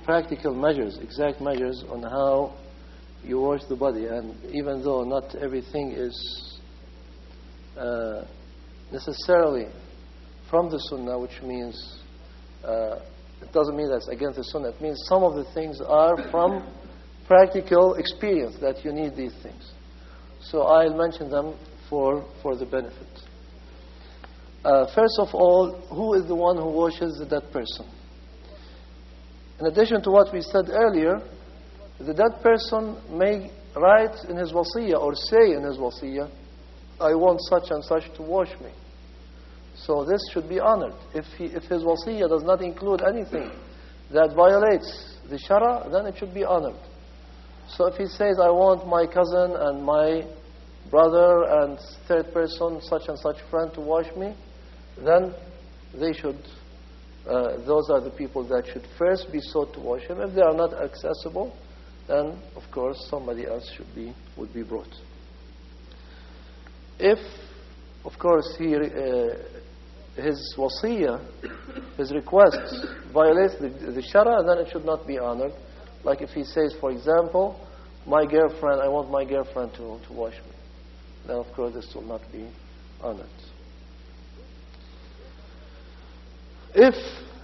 practical measures, exact measures on how you wash the body. And even though not everything is necessarily from the Sunnah, which means it doesn't mean that's against the Sunnah. It means some of the things are from practical experience that you need these things. So I'll mention them for the benefit. First of all, who is the one who washes the dead person? In addition to what we said earlier, the dead person may write in his wasiyah or say in his wasiyah, I want such and such to wash me. So this should be honored. If his wasiyah does not include anything that violates the shara, then it should be honored. So if he says, I want my cousin and my brother and third person, such and such friend to wash me, then they should those are the people that should first be sought to wash him. If they are not accessible, then of course somebody else would be brought. If, of course, his wasiyah, his request violates the shara, then it should not be honored. Like if he says, for example, I want my girlfriend to wash me, then of course this will not be honored. If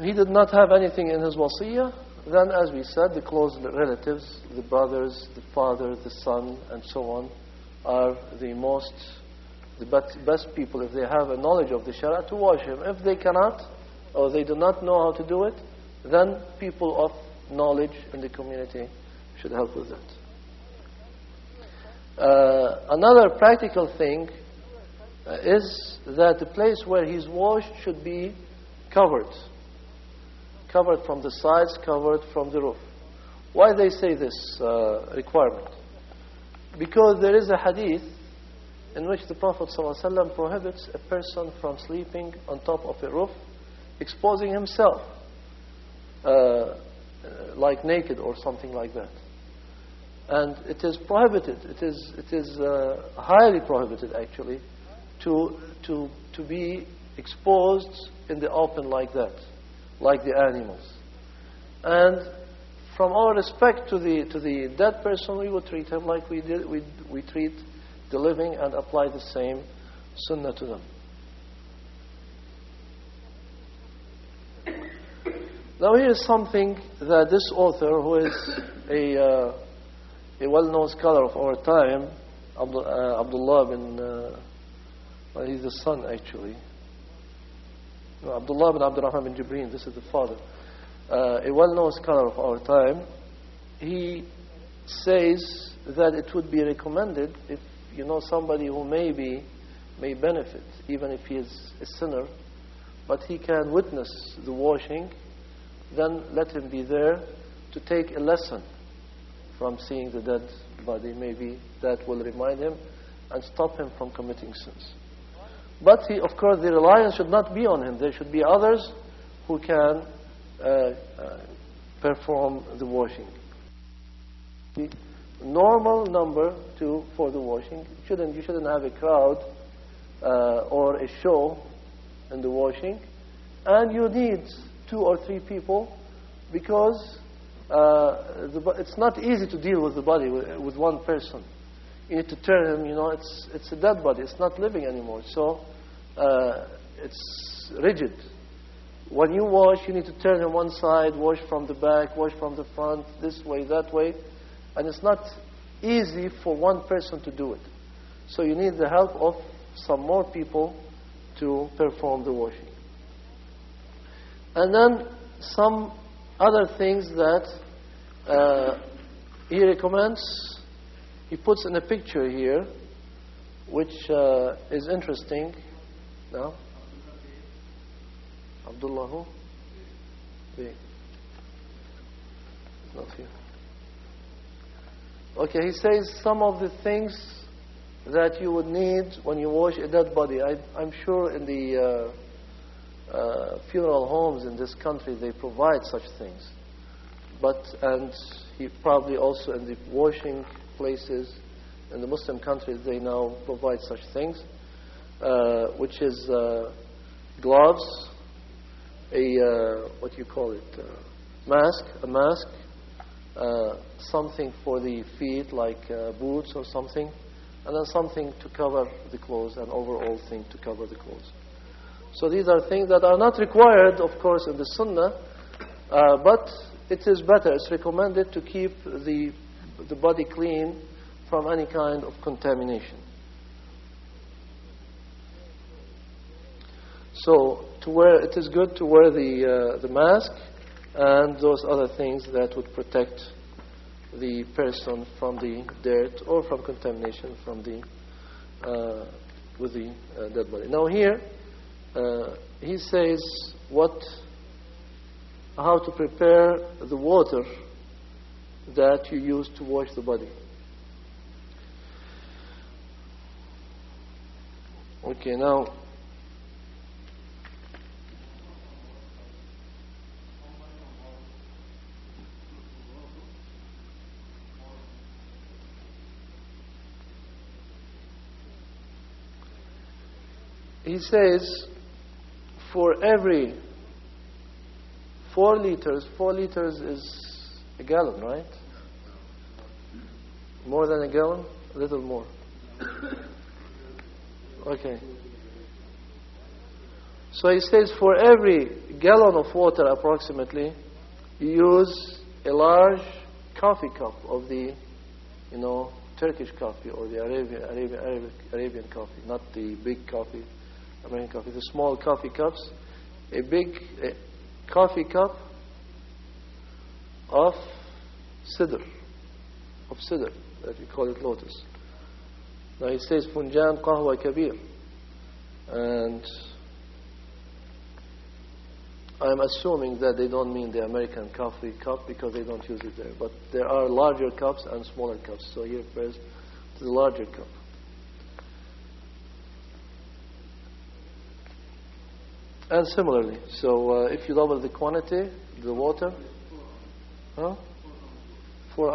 he did not have anything in his wasiyah, then as we said, the close relatives, the brothers, the father, the son, and so on, are the best people, if they have a knowledge of the Sharia, to wash him. If they cannot, or they do not know how to do it, then people of knowledge in the community should help with that. Another practical thing is that the place where he's washed should be covered from the sides, covered from the roof. Why they say this requirement? Because there is a hadith in which the Prophet ﷺ prohibits a person from sleeping on top of a roof, exposing himself, like naked or something like that. And it is prohibited. It is highly prohibited, actually, to be exposed in the open like that, like the animals. And from our respect to the dead person, we would treat him like we treat the living, and apply the same sunnah to them. Now here is something that this author, who is a well-known scholar of our time, Abdullah bin, he's the son actually. No, Abdullah bin Abdurrahman bin Jibreen, this is the father. A well-known scholar of our time, he says that it would be recommended if you know somebody who may benefit, even if he is a sinner, but he can witness the washing, then let him be there to take a lesson from seeing the dead body. Maybe that will remind him and stop him from committing sins. But of course, the reliance should not be on him. There should be others who can perform the washing. The normal number for the washing. You shouldn't have a crowd or a show in the washing, and you need 2 or 3 people, because it's not easy to deal with the body with one person. You need to turn him. It's a dead body. It's not living anymore. So it's rigid. When you wash, you need to turn him one side, wash from the back, wash from the front, this way, that way. And it's not easy for one person to do it. So you need the help of some more people to perform the washing. And then some other things that he recommends, he puts in a picture here, which is interesting. Now, Abdullah who? Not here. Okay, he says some of the things that you would need when you wash a dead body. I'm sure in the funeral homes in this country they provide such things. And he probably also in the washing places in the Muslim countries they now provide such things, which is gloves, what do you call it? A mask, something for the feet like boots or something, and then something to cover the clothes, an overall thing to cover the clothes. So these are things that are not required, of course, in the Sunnah, but it is better. It's recommended to keep the body clean from any kind of contamination. So it is good to wear the mask and those other things that would protect the person from the dirt or from contamination with the dead body. Now here, he says how to prepare the water that you use to wash the body. Okay, now he says for every 4 liters is a gallon, right? More than a gallon? A little more. Okay. So he says for every gallon of water approximately, you use a large coffee cup of the, Turkish coffee or the Arabian coffee, not the big coffee, American coffee, the small coffee cups. A big coffee cup of sidr, that we call it lotus. Now he says funjan qahwa kabir, and I'm assuming that they don't mean the American coffee cup because they don't use it there. But there are larger cups and smaller cups. So here refers to the larger cup. And similarly, so if you double the quantity, the water, 4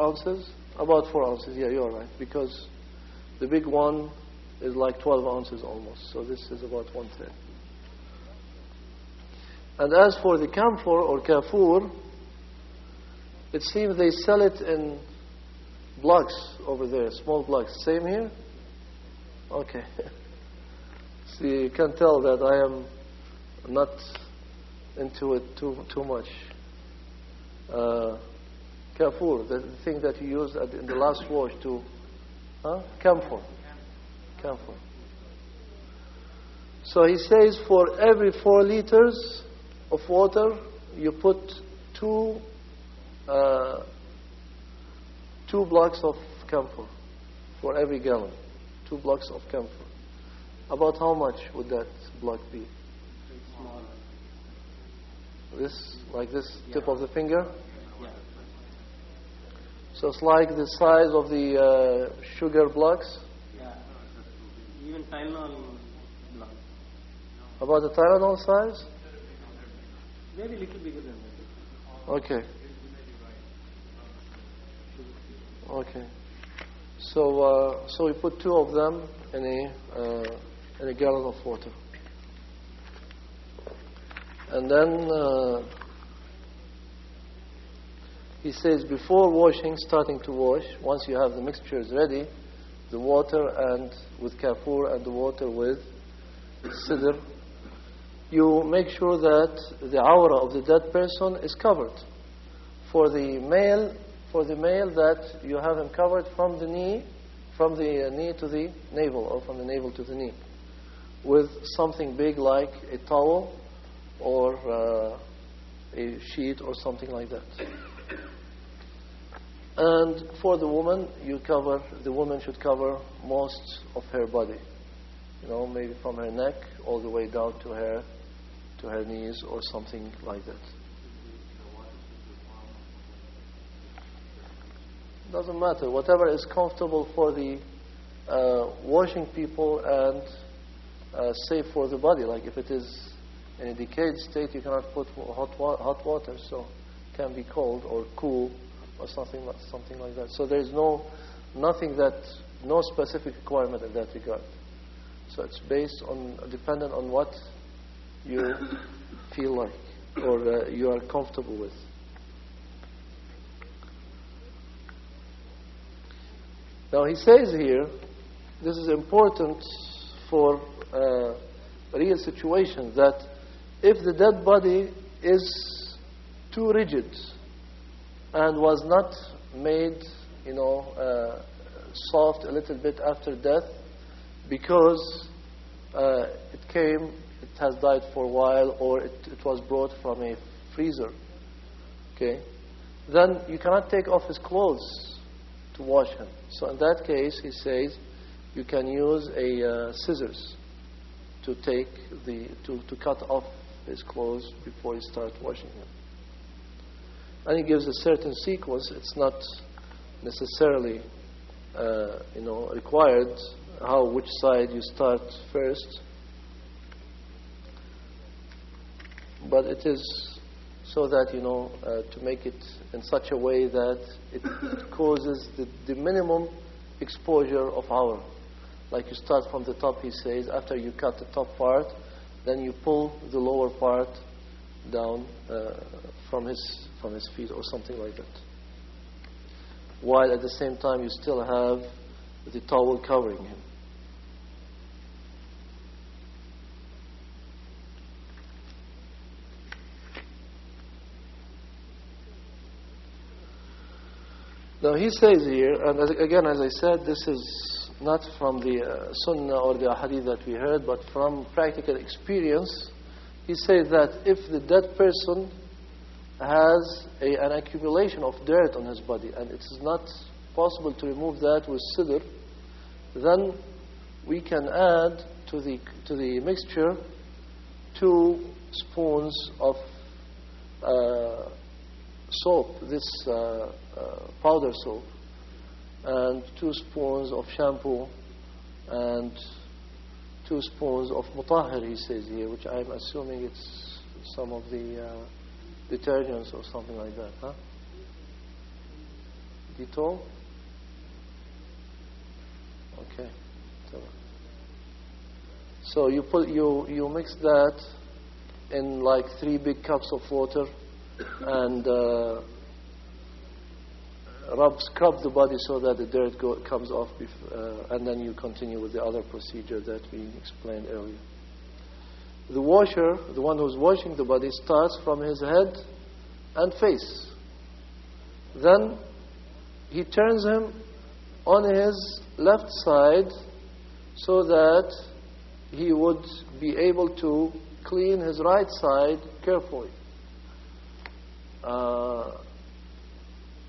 ounces? About 4 ounces, yeah, you're right. Because the big one is like 12 ounces almost. So this is about 1/3. And as for the camphor or kafur, it seems they sell it in blocks over there, small blocks. Same here? Okay. See, you can tell that I am not into it too much. Kafur, the thing that you use in the last wash to... Camphor. So he says for every 4 liters of water, you put 2 blocks of camphor for every gallon. 2 blocks of camphor. About how much would that block be? Small. This, like this tip of the finger? Yeah. So it's like the size of the sugar blocks? Yeah. Even Tylenol block. About the Tylenol size? Maybe a little bigger than that. Okay. So we put 2 of them in a gallon of water, and then he says before washing, starting to wash, once you have the mixtures ready, the water and with kafur and the water with sidr, you make sure that the awra of the dead person is covered. For the male that you have him covered from the knee to the navel, or from the navel to the knee, with something big like a towel or a sheet or something like that. And for the woman, the woman should cover most of her body. Maybe from her neck all the way down to her knees or something like that. Doesn't matter. Whatever is comfortable for the washing people and safe for the body. Like if it is in a decayed state, you cannot put hot water, so it can be cold or cool or something like that. So there is no specific requirement in that regard. So it's dependent on what you feel like or you are comfortable with. Now he says here, this is important for real situations, that if the dead body is too rigid and was not made, soft a little bit after death, because it has died for a while, or it was brought from a freezer, okay, then you cannot take off his clothes to wash him. So in that case, he says, you can use a scissors to cut off his clothes before you start washing him. And he gives a certain sequence. It's not necessarily, required which side you start first, but it is so that to make it in such a way that it causes the minimum exposure of our. Like you start from the top, he says, after you cut the top part, then you pull the lower part down from his feet or something like that. While at the same time you still have the towel covering him. Now he says here, and again, as I said, this is not from the Sunnah or the Hadith that we heard, but from practical experience. He says that if the dead person has an accumulation of dirt on his body, and it is not possible to remove that with sidr, then we can add to the mixture 2 spoons of soap, this powder soap, and 2 spoons of shampoo, and 2 spoons of mutahhir, he says here, which I'm assuming it's some of the detergents or something like that, huh? Dettol? Okay. So you mix that in like 3 big cups of water, and scrub the body so that the dirt comes off, and then you continue with the other procedure that we explained earlier. The washer, the one who's washing the body, starts from his head and face. Then he turns him on his left side so that he would be able to clean his right side carefully.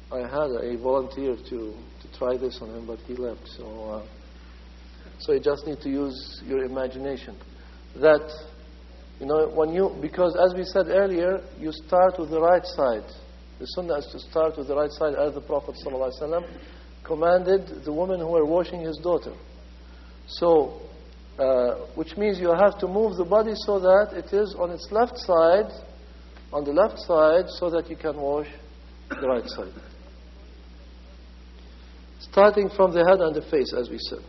I had a volunteer to try this on him, but he left. So you just need to use your imagination. That, because as we said earlier, you start with the right side. The sunnah is to start with the right side, as the Prophet ﷺ commanded the women who were washing his daughter. So, which means you have to move the body so that it is on its left side, on the left side, so that you can wash the right side. Starting from the head and the face, as we said.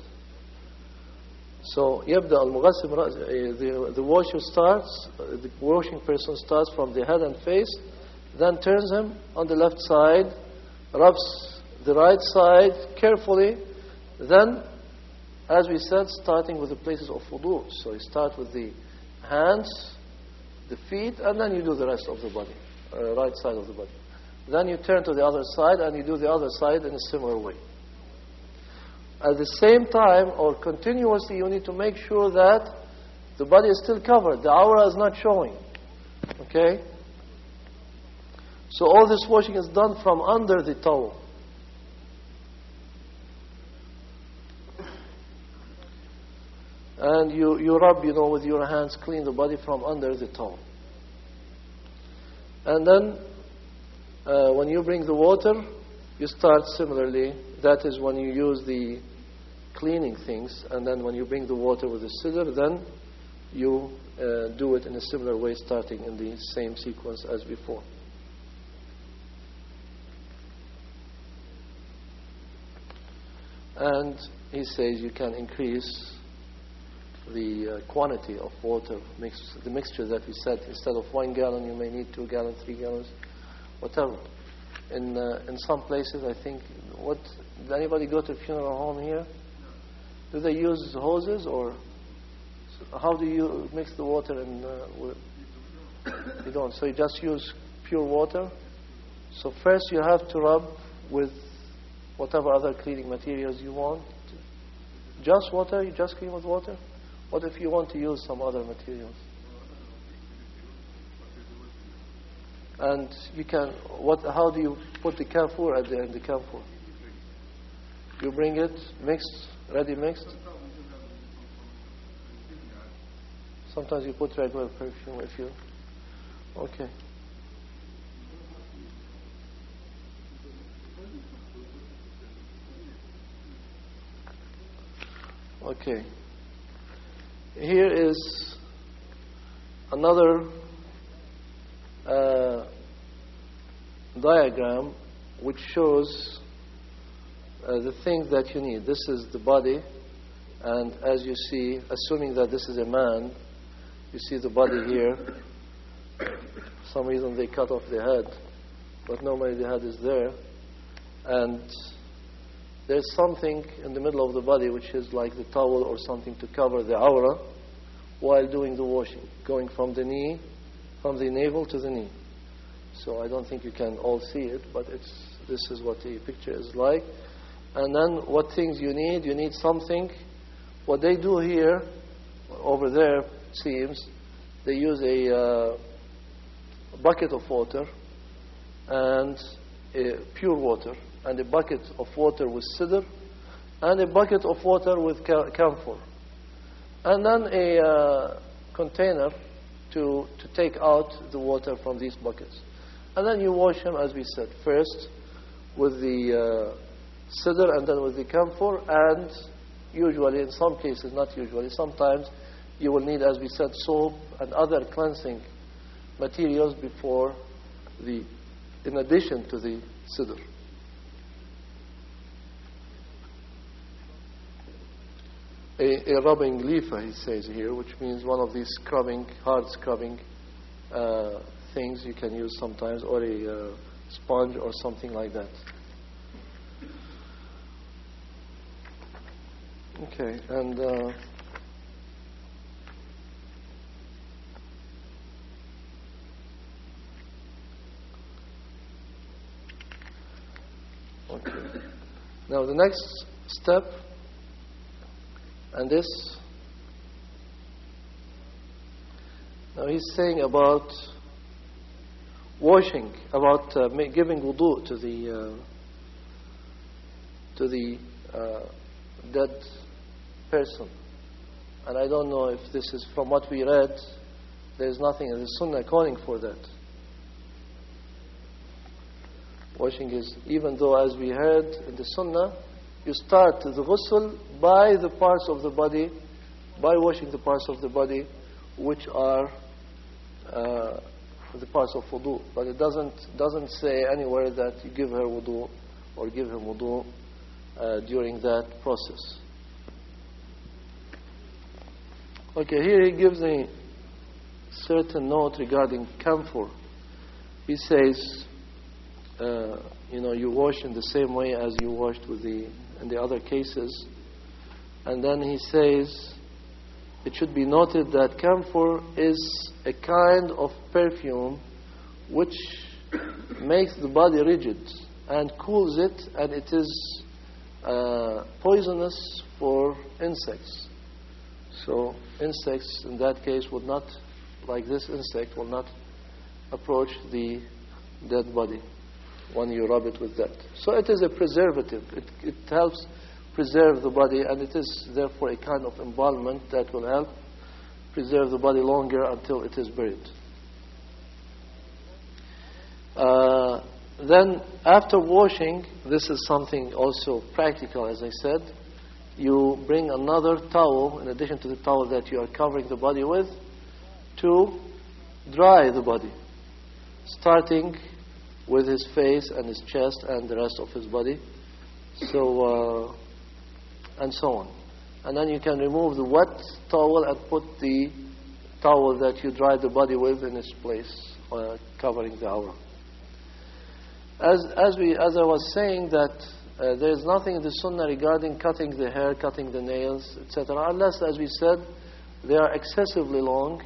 So, يبدأ المغسل, the washer starts, the washing person starts from the head and face, then turns him on the left side, rubs the right side carefully, then, as we said, starting with the places of wudu. So you start with the hands, the feet, and then you do the rest of the body, right side of the body. Then you turn to the other side, and you do the other side in a similar way. At the same time, or continuously, you need to make sure that the body is still covered. The awra is not showing. Okay? So all this washing is done from under the towel. And you rub, with your hands, clean the body from under the towel. And then, when you bring the water, you start similarly. That is when you use the cleaning things. And then when you bring the water with the sidr, then you do it in a similar way, starting in the same sequence as before. And he says you can increase the quantity of water, the mixture that we said. Instead of 1 gallon, you may need 2 gallons, 3 gallons, whatever. In some places, I think, did anybody go to a funeral home here? Do they use hoses, or how do you mix the water? You don't. So you just use pure water. So first you have to rub with whatever other cleaning materials you want. Just water? You just clean with water? What if you want to use some other materials? And you can, how do you put the camphor at the end, the camphor? You bring it mixed, ready mixed? Sometimes you put regular perfume if you... Okay. Okay. Here is another diagram which shows the things that you need. This is the body. And as you see, assuming that this is a man, you see the body here. For some reason they cut off the head, but normally the head is there. And there's something in the middle of the body which is like the towel or something to cover the aura while doing the washing, going from the knee, from the navel to the knee. So I don't think you can all see it, but this is what the picture is like. And then what things you need something. What they do here, over there, seems, they use a bucket of water and pure water, and a bucket of water with cedar, and a bucket of water with camphor, and then a container to take out the water from these buckets. And then you wash them, as we said, first with the cedar and then with the camphor, and usually, in some cases, not usually, sometimes you will need, as we said, soap and other cleansing materials before in addition to the cedar. A rubbing leafa, he says here, which means one of these hard scrubbing things you can use sometimes, or a sponge or something like that. Okay, and okay. Now the next step, and this. Now he's saying about washing, about giving wudu to the dead person. And I don't know if this is from what we read. There's nothing in the Sunnah calling for that. Washing is, even though as we heard in the Sunnah, you start the ghusl by the parts of the body, by washing the parts of the body which are the parts of wudu. But it doesn't say anywhere that you give her wudu or give him wudu during that process. Okay, here he gives a certain note regarding camphor. He says, you wash in the same way as you washed in the other cases. And then he says, it should be noted that camphor is a kind of perfume which makes the body rigid and cools it, and it is poisonous for insects. So insects in that case would not, like this insect, will not approach the dead body when you rub it with that. So it is a preservative. It helps preserve the body, and it is therefore a kind of embalmment that will help preserve the body longer until it is buried. Then after washing, this is something also practical, as I said. You bring another towel, in addition to the towel that you are covering the body with, to dry the body, starting with his face and his chest and the rest of his body, so and so on. And then you can remove the wet towel and put the towel that you dried the body with in its place, covering the aura. As I was saying, that there is nothing in the Sunnah regarding cutting the hair, cutting the nails, etc., unless, as we said, they are excessively long,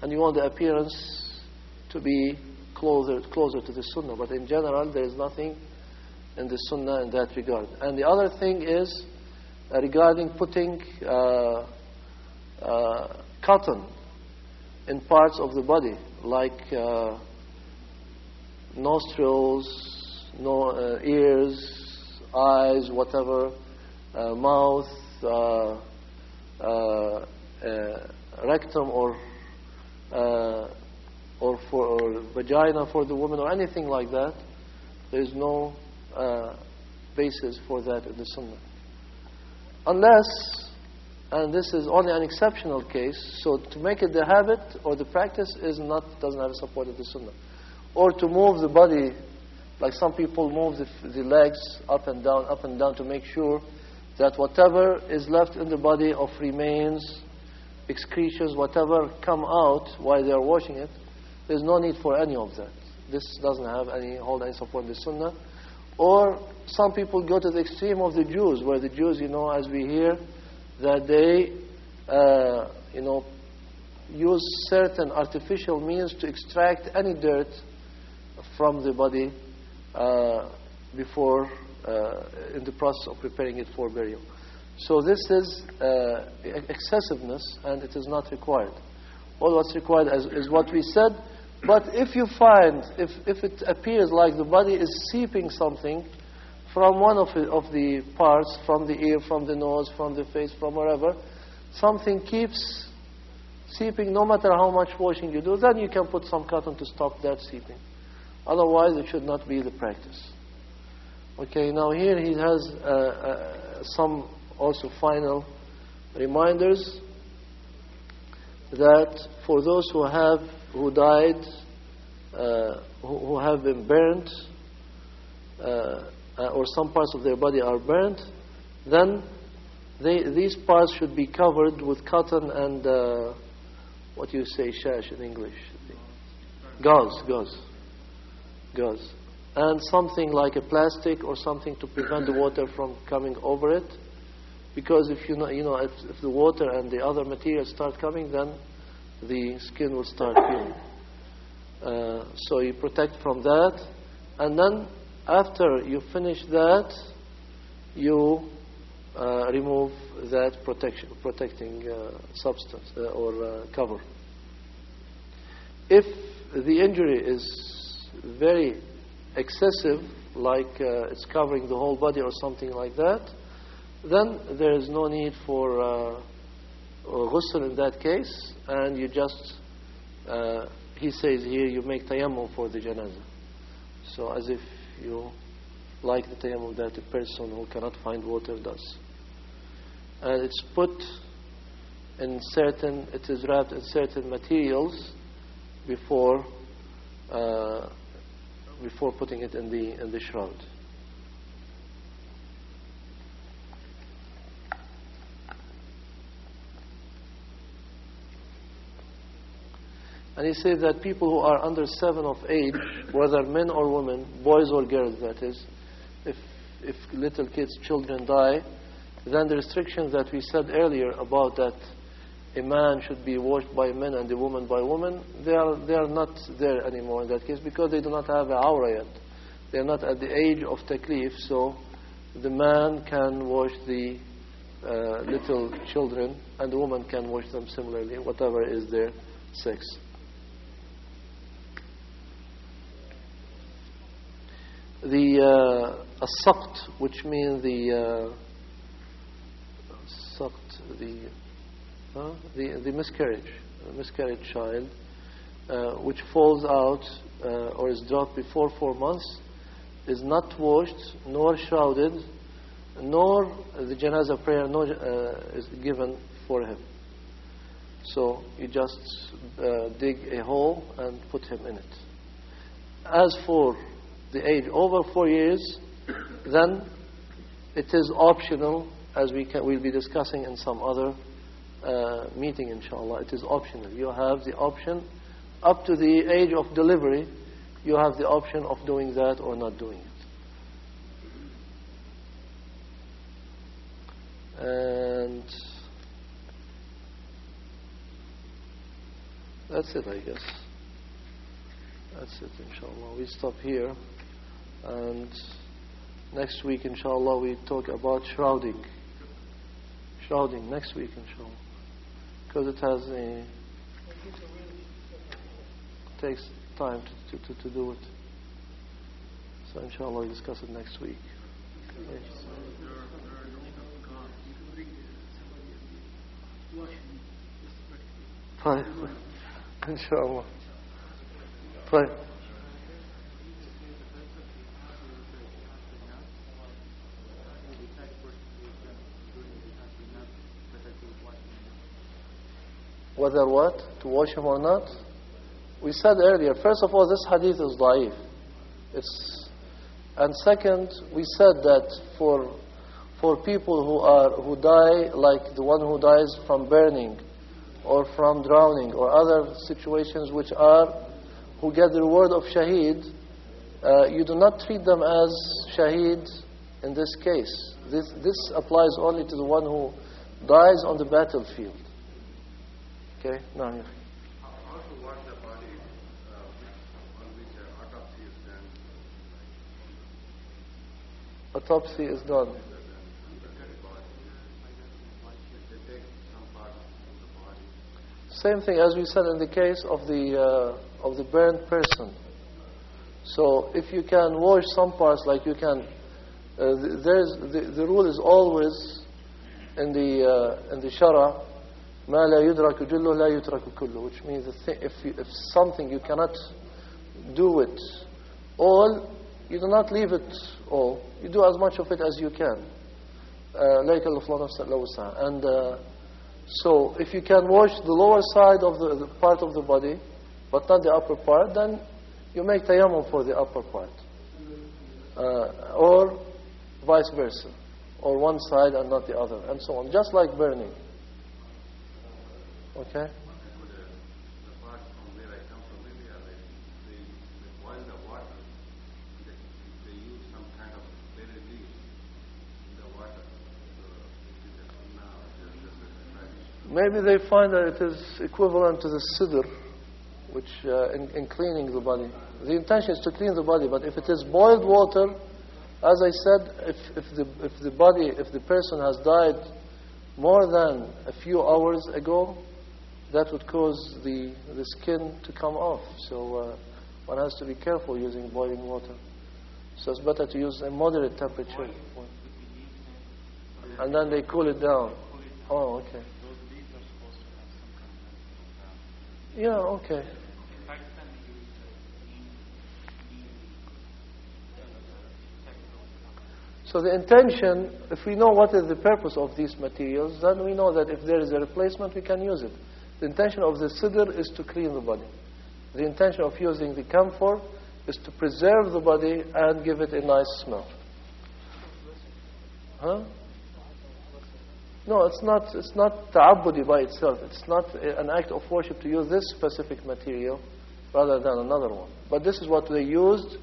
and you want the appearance to be closer to the Sunnah. But in general, there is nothing in the Sunnah in that regard. And the other thing is regarding putting cotton in parts of the body, like nostrils, ears, eyes, whatever, mouth, rectum, or vagina for the woman, or anything like that. There is no basis for that in the Sunnah. Unless, and this is only an exceptional case, so to make it the habit or the practice doesn't have a support in the Sunnah. Or to move the body, like some people move the legs up and down to make sure that whatever is left in the body of remains, excretions, whatever come out while they are washing it, there's no need for any of that. This doesn't have any support in the Sunnah. Or some people go to the extreme of the Jews, where the Jews, as we hear, that they, use certain artificial means to extract any dirt from the body before, in the process of preparing it for burial. So this is excessiveness, and it is not required. All what's required is what we said. But if you find, if it appears like the body is seeping something from one of the parts, from the ear, from the nose, from the face, from wherever, something keeps seeping, no matter how much washing you do, then you can put some cotton to stop that seeping. Otherwise, it should not be the practice. Okay, now here he has some also final reminders that for those who died, who have been burnt, or some parts of their body are burnt, then these parts should be covered with cotton and what do you say, shash in English? Gauze. And something like a plastic or something to prevent the water from coming over it. Because if if the water and the other materials start coming, then the skin will start peeling. So you protect from that, and then after you finish that, you remove that protecting substance or cover. If the injury is very excessive, like it's covering the whole body or something like that, then there is no need for ghusl in that case, and you just, he says here, you make tayammum for the janazah. So as if you like the tayammum that a person who cannot find water does. And it's put in it is wrapped in certain materials before putting it in the shroud. And he says that people who are under 7 of age, whether men or women, boys or girls, that is, if little kids, children die, then the restrictions that we said earlier about that a man should be washed by men and a woman by woman, they are not there anymore in that case, because they do not have a awra yet. They are not at the age of taklif, so the man can wash the little children, and the woman can wash them similarly, whatever is their sex. The as-saqt, which means the miscarriage child, which falls out or is dropped before 4 months, is not washed, nor shrouded, nor the janazah prayer is given for him. So you just dig a hole and put him in it. As for the age over 4 years, then it is optional, as we'll be discussing in some other meeting, inshallah. It is optional. You have the option up to the age of delivery. You have the option of doing that or not doing it. And that's it, I guess. That's it, inshallah. We stop here. And next week, inshallah, we talk about shrouding. Shrouding next week, inshallah. Because it takes time to do it. So, inshallah, we'll discuss it next week. Fine. Inshallah. Fine. Whether what? To wash him or not? We said earlier, first of all, this hadith is da'if. And second, we said that for for people who die, like the one who dies from burning or from drowning or other situations who get the reward of shaheed, you do not treat them as shaheed in this case. This applies only to the one who dies on the battlefield. Okay? No, yeah. How to wash the body on which autopsy is done? Autopsy is done. They take some part of the body. Same thing as we said in the case of the burned person. So if you can wash some parts, like you can, the rule is always in the Shara, ما لا يدرك جله لا يترك كله, which means if something you cannot do it all, you do not leave it all. You do as much of it as you can. لا يكلف الله نفسا إلا وسعها. And so if you can wash the lower side of the part of the body, but not the upper part, then you make tayammum for the upper part. Or vice versa. Or one side and not the other, and so on. Just like burning. Okay? The part from where I come from India, they boil the water. They use some kind of berry leaf in the water. Maybe they find that it is equivalent to the sidr, which in cleaning the body. The intention is to clean the body, but if it is boiled water, as I said, if the person has died more than a few hours ago, that would cause the skin to come off. So one has to be careful using boiling water. So it's better to use a moderate temperature. And then they cool it down. Oh, okay. Yeah, okay. So the intention, if we know what is the purpose of these materials, then we know that if there is a replacement, we can use it. The intention of the sidr is to clean the body. The intention of using the camphor is to preserve the body and give it a nice smell. Huh? No, it's not ta'abbudi by itself. It's not an act of worship to use this specific material rather than another one. But this is what they used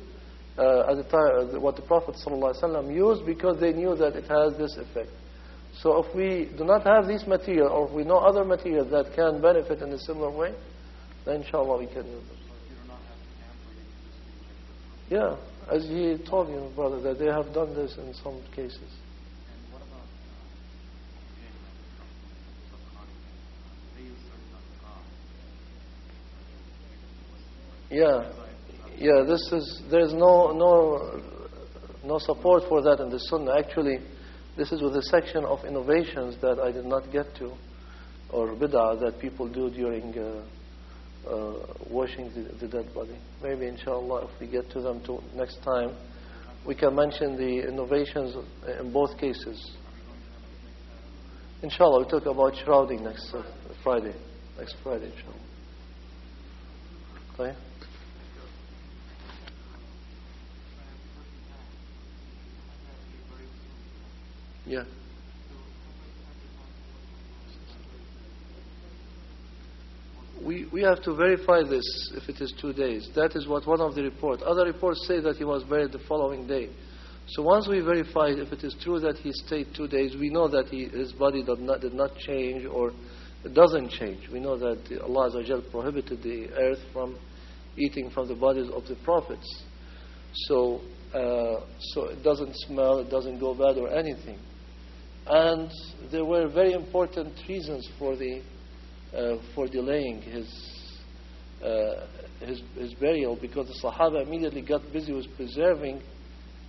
at the time, what the Prophet ﷺ used, because they knew that it has this effect. So if we do not have this material, or if we know other materials that can benefit in a similar way, then inshallah we can use them. Yeah, as he told you, brother, that they have done this in some cases. Yeah, there's no support for that in the Sunnah. Actually, this is with a section of innovations that I did not get to, or bid'ah that people do during washing the dead body. Maybe inshallah, if we get to them next time, we can mention the innovations in both cases. Inshallah, we talk about shrouding next Friday. Next Friday, inshallah. Okay? Yeah. We have to verify this if it is 2 days. That is what one of the reports. Other reports say that he was buried the following day. So once we verify if it is true that he stayed 2 days, we know that his body did not change, or it doesn't change. We know that Allah Azza wa Jal prohibited the earth from eating from the bodies of the prophets. So it doesn't smell, it doesn't go bad or anything. And there were very important reasons for delaying his burial, because the Sahaba immediately got busy with preserving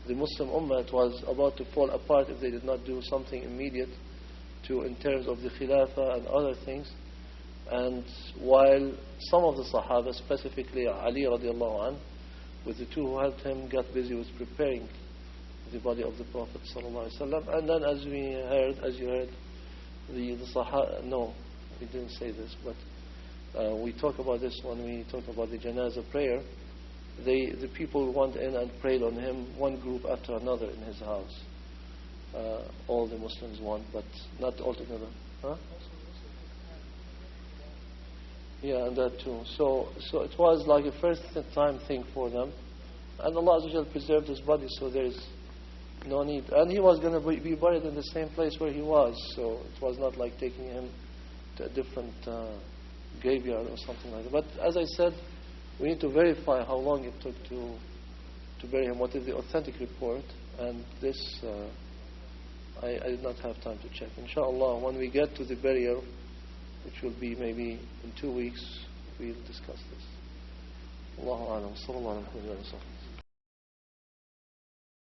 the Muslim Ummah. It was about to fall apart if they did not do something immediate in terms of the Khilafah and other things. And while some of the Sahaba, specifically Ali radiallahu anh, with the two who helped him, got busy with preparing the body of the Prophet sallallahu alaihi wasallam. And then as you heard, the Sahaba, no, we didn't say this, but we talk about this when we talk about the janazah prayer. The people went in and prayed on him, one group after another in his house. all the Muslims want, but not altogether. Huh? Yeah, and that too. So it was like a first time thing for them. And Allah Azza wa Jal preserved his body, so there is no need. And he was going to be buried in the same place where he was, so it was not like taking him to a different graveyard or something like that. But as I said, we need to verify how long it took to bury him, what is the authentic report, and this I did not have time to check. Inshallah, when we get to the burial, which will be maybe in 2 weeks, we'll discuss this. Allahu A'lam. Sallallahu Alaihi Wasallam.